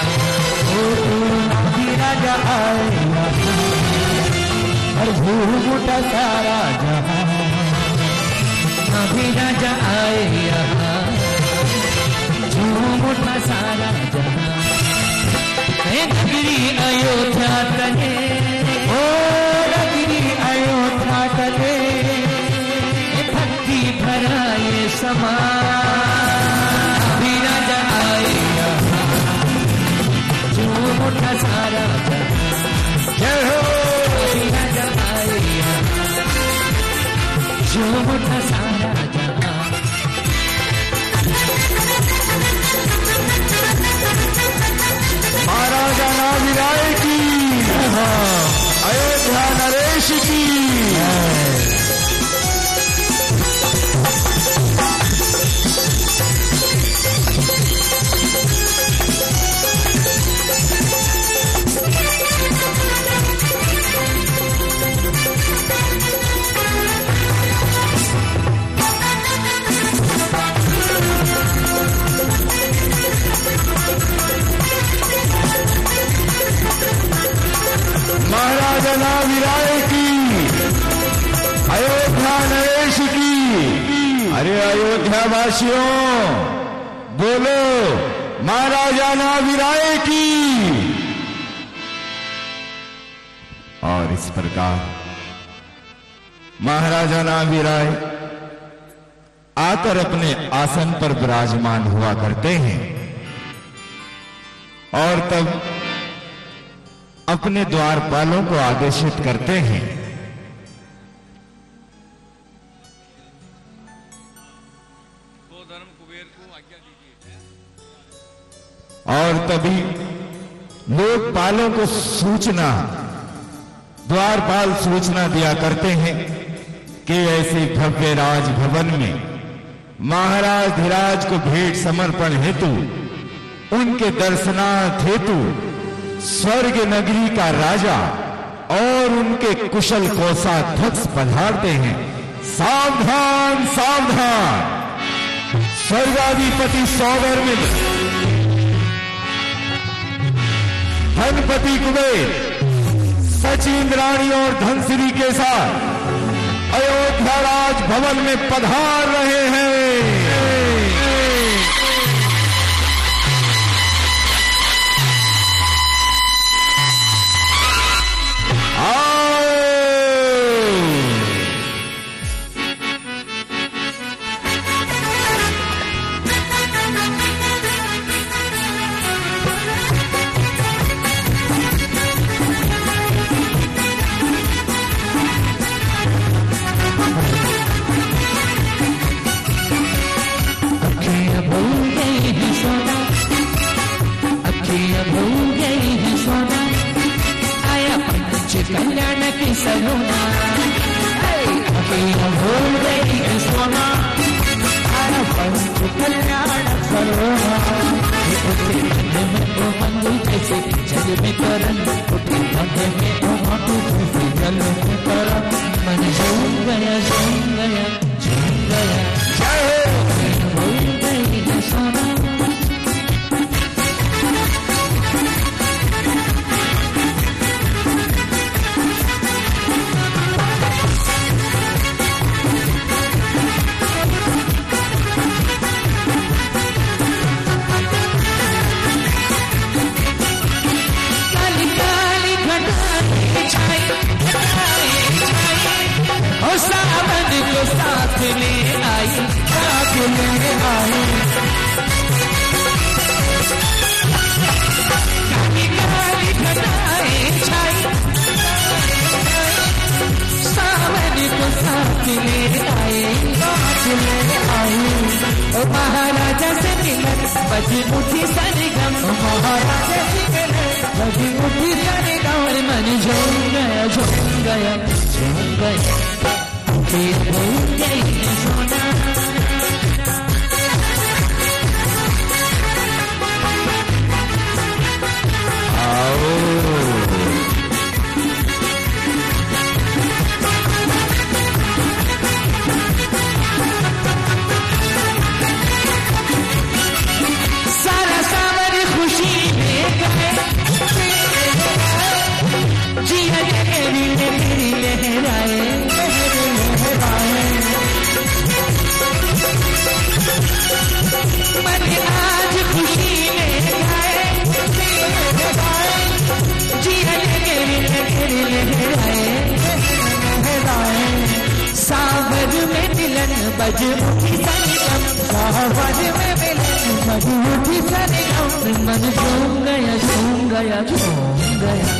अभी राजा आए यहाँ, और झूम उठा सारा जहां। अभी राजा आए यहाँ, झूम उठा सारा जहां। नगरी अयोध्या तले, ओ नगरी अयोध्या तले, भक्ति भरा ये समा। अभी राजा आए यहाँ, झूम उठा सारा जहां। जय हो। अभी राजा आए यहाँ, झूम उठा सारा जहां। महाराजा नाभिराय की, अयोध्या नरेश की। महाराजा नाभिराय की, अयोध्या नरेश की। अरे अयोध्या वासियों बोलो महाराजा नाभिराय की। और इस प्रकार महाराजा नाभिराय आकर अपने आसन पर विराजमान हुआ करते हैं, और तब अपने द्वारपालों को आदेशित करते हैं। और तभी लोकपालों को सूचना, द्वारपाल सूचना दिया करते हैं कि ऐसे भव्य राजभवन में महाराज धीराज को भेंट समर्पण हेतु, उनके दर्शनार्थ हेतु स्वर्ग नगरी का राजा और उनके कुशल कोषाध्यक्ष पधारते हैं। सावधान सावधान, स्वर्गाधिपति सौवर्मिल, धनपति कुबेर, सचिंद्राणी और धनश्री के साथ अयोध्या राज भवन में पधार रहे हैं। कल्याण की सलोना, भूल गई है सोना, पंच कल्याण सलोना। मन में तो मंगू जैसे जल में करन, उठे मन में तो मंगू जैसे जल में करन। मन झूम गया झूम गया झूम गया, भूल गई है सोना। सावन को साथ ले आई, साथ ले आई। काली काली घटाएं छाई, महाराजा से मिलन बजी उठी सरगम, महाराजा से मिलन बजी उठी सरगम, मन झूम गया झूम गया झूम गया, फिर भूल गई सोना। सारा सावर खुशी में गए, जिया मेरी लहराए लहराए, मन आज खुशी में गए, जिया मेरी लहराए लहराए, सावर में मिलन बज उठी सरगम, सावर में मिलन बज उठी सरगम, मन झूम गया झूम गया झूम गया,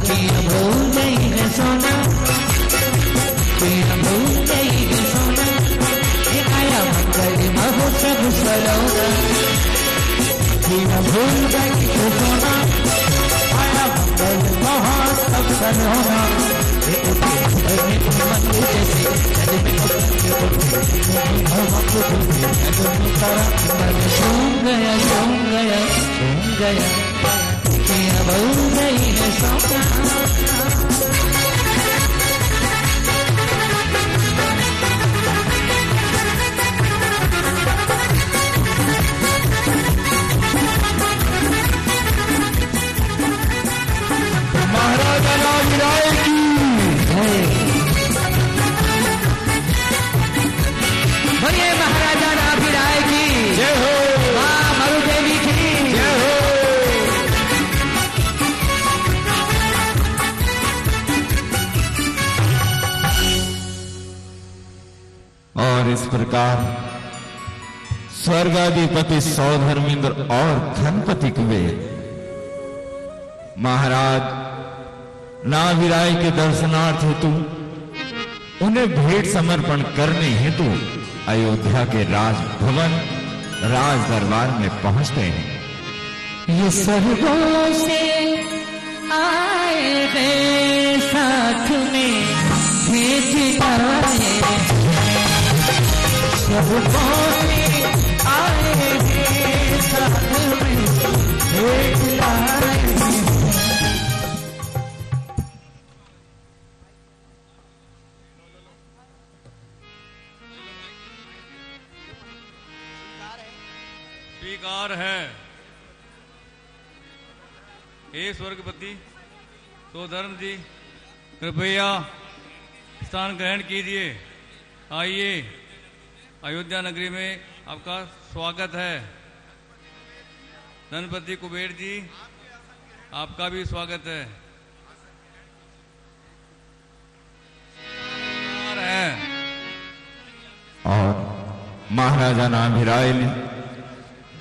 पिया भूल गई है सोना, पिया भूल गई है सोना, ये आया मंगल महोत्सव सरोवर, पिया भूल गई है सोना, आया मंगल महोत्सव सरोवर, ये उठे मन जैसे जज में झूम गया झूम गया झूम गया, पिया भूल गई है सोना। महाराजा रामराय की बोलिए, महाराजा रामराय की जय हो, मां मरुदेवी की जय हो। और इस प्रकार स्वर्गाधिपति सौधर्मेंद्र और धनपति कुबेर महाराज नाभिराय के दर्शनार्थ हेतु उन्हें भेंट समर्पण करने हेतु अयोध्या के राजभवन राज दरबार में पहुंचते हैं। ये स्वर्गों से आए हैं साथ में भेज लाए, स्वर्गों से आए हैं साथ में भेज लाए, स्वीकार है। हे स्वर्गपति सौधर्म जी, कृपया स्थान ग्रहण कीजिए। आइए, अयोध्या नगरी में आपका स्वागत है। धनपति कुबेर जी, आपका भी स्वागत है। और महाराजा नाभिराय ने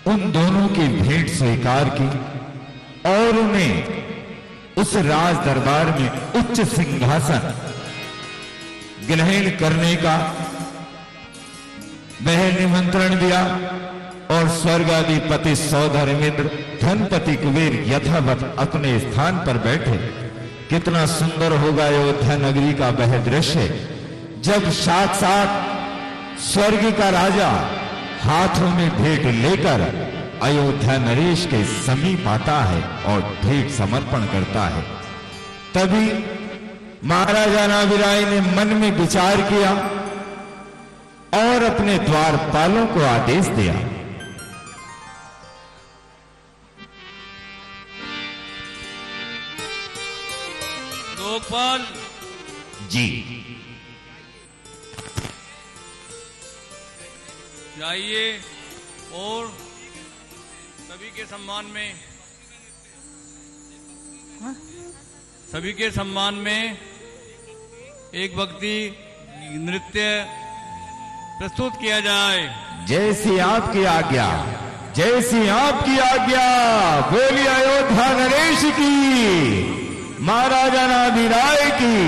उन दोनों की भेंट स्वीकार की और उन्हें उस राज दरबार में उच्च सिंहासन ग्रहण करने का वह निमंत्रण दिया और स्वर्गाधिपति सौधर्मेंद्र धनपति कुबेर यथावत अपने स्थान पर बैठे। कितना सुंदर होगा अयोध्या नगरी का वह दृश्य जब साक्षात स्वर्ग का राजा हाथों में भेंट लेकर अयोध्या नरेश के समीप आता है और भेंट समर्पण करता है। तभी महाराजा नाभिराय ने मन में विचार किया और अपने द्वारपालों को आदेश दिया, लोकपाल जी जाइए और सभी के सम्मान में एक भक्ति नृत्य प्रस्तुत किया जाए। जैसी आपकी आज्ञा, जैसी आपकी आज्ञा। बोलिए अयोध्या नरेश की, महाराजा नाभिराय की।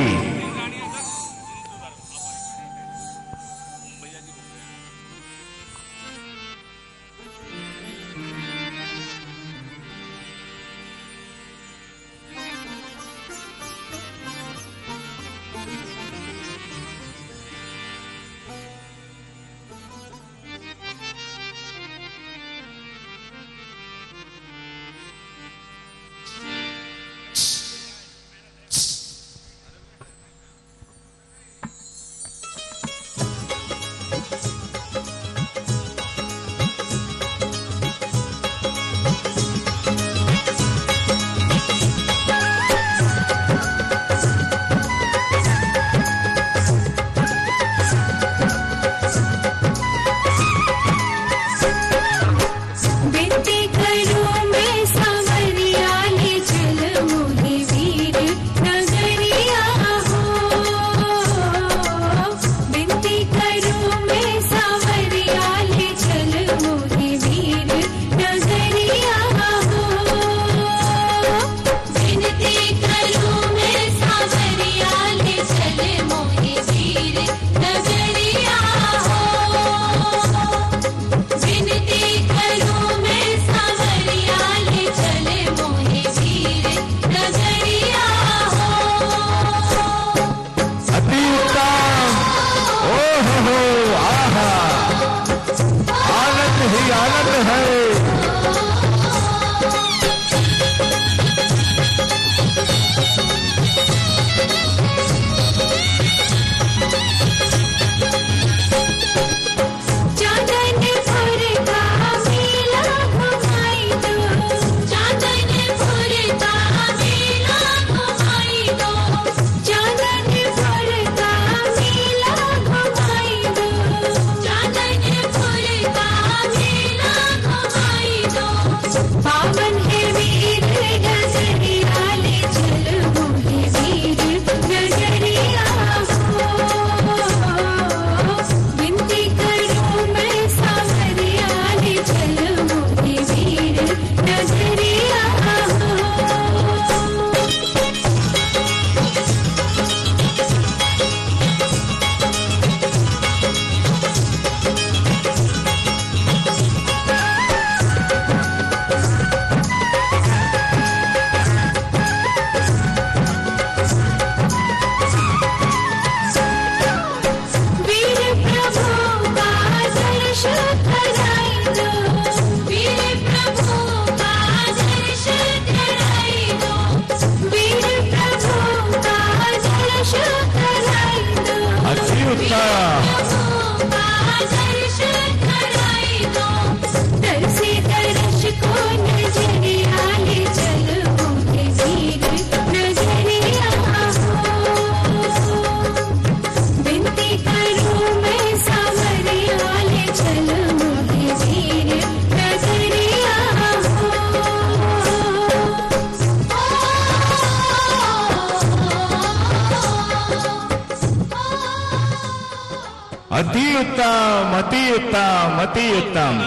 अति उत्तम, अति उत्तम, अति उत्तम।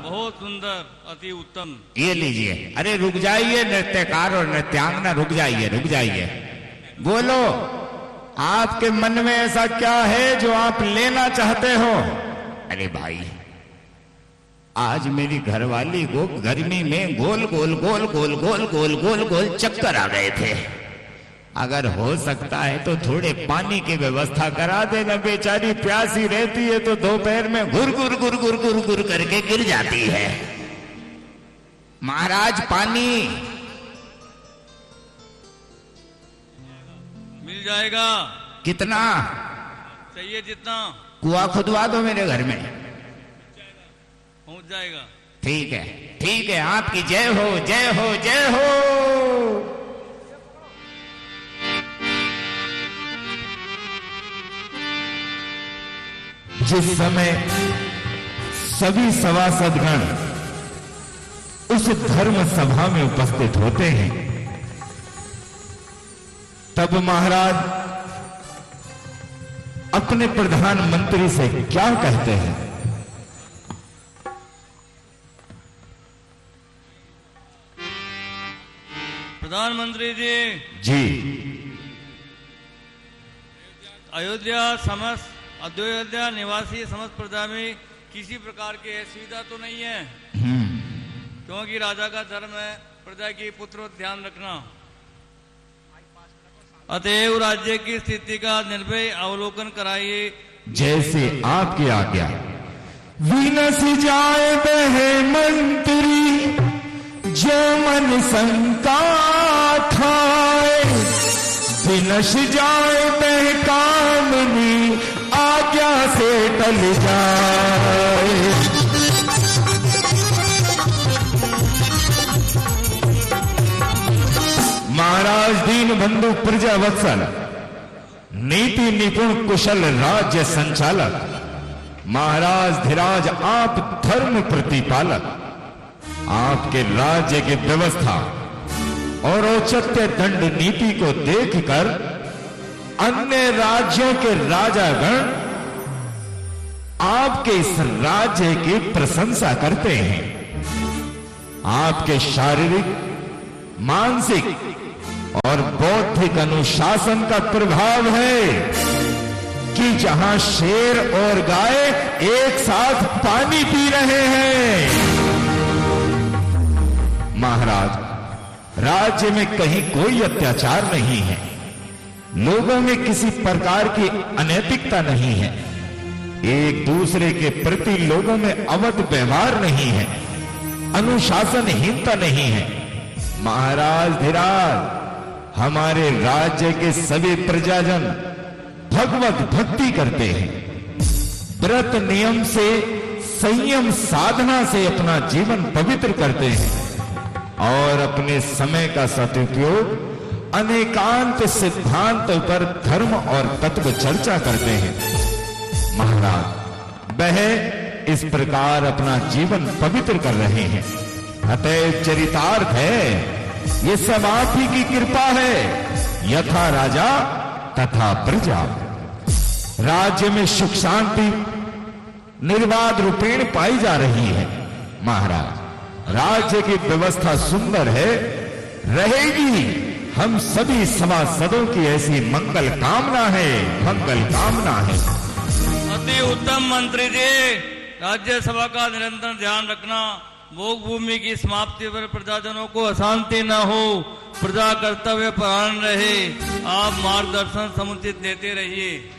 बहुत सुंदर, अति उत्तम। ये लीजिए। अरे रुक जाइए नृत्यकार और नृत्यांगना, रुक जाइए, रुक जाइए। बोलो, आपके मन में ऐसा क्या है जो आप लेना चाहते हो? अरे भाई, आज मेरी घरवाली को गर्मी में गोल गोल गोल गोल गोल गोल गोल गोल चक्कर आ गए थे। अगर हो सकता है तो थोड़े पानी की व्यवस्था करा देना। बेचारी प्यासी रहती है तो दोपहर में गुर गुर गुर गुर गुर गुर करके गिर जाती है। महाराज, पानी मिल जाएगा। कितना चाहिए? जितना। कुआं खुदवा दो मेरे घर में। पहुंच जाएगा। ठीक है, ठीक है। आपकी जय हो, जय हो, जय हो। जिस समय सभी सभासदगण उस धर्म सभा में उपस्थित होते हैं, तब महाराज अपने प्रधानमंत्री से क्या कहते हैं? प्रधानमंत्री जी, जी, अयोध्या निवासी समस्त प्रजा में किसी प्रकार की असुविधा तो नहीं है, क्योंकि राजा का धर्म है प्रजा की पुत्र ध्यान रखना। अतएव राज्य की स्थिति का निर्भय अवलोकन कराइए। जैसे आपकी आज्ञा। विनस जाए बहे मंत्री, जो मन शंका थाए, विनस जाए बह कामनी, आज्ञा से टल जाए। महाराज दीन बंधु प्रजा वत्सल, नीति निपुण कुशल राज्य संचालक, महाराज धीराज आप धर्म प्रतिपालक, आपके राज्य की व्यवस्था और औचित्य दंड नीति को देखकर अन्य राज्यों के राजागण आपके इस राज्य की प्रशंसा करते हैं। आपके शारीरिक, मानसिक और बौद्धिक अनुशासन का प्रभाव है कि जहां शेर और गाय एक साथ पानी पी रहे हैं। महाराज, राज्य में कहीं कोई अत्याचार नहीं है, लोगों में किसी प्रकार की अनैतिकता नहीं है, एक दूसरे के प्रति लोगों में अवध व्यवहार नहीं है, अनुशासनहीनता नहीं है। महाराज धीराज, हमारे राज्य के सभी प्रजाजन भगवत भक्ति करते हैं, व्रत नियम से, संयम साधना से अपना जीवन पवित्र करते हैं और अपने समय का सदुपयोग अनेकांत सिद्धांत पर धर्म और तत्व चर्चा करते हैं। महाराज, वह इस प्रकार अपना जीवन पवित्र कर रहे हैं। अतएव चरितार्थ है, ये सब आप ही की कृपा है। यथा राजा तथा प्रजा, राज्य में सुख शांति निर्बाध रूपेण पाई जा रही है। महाराज, राज्य की व्यवस्था सुंदर है, रहेगी। हम सभी सभासदों की ऐसी मंगल कामना है, मंगल कामना है। अति उत्तम मंत्री जी, राज्यसभा का निरंतर ध्यान रखना। भोग भूमि की समाप्ति पर प्रजाजनों को अशांति न हो, प्रजा कर्तव्य परायण रहे। आप मार्गदर्शन समुचित देते रहिए।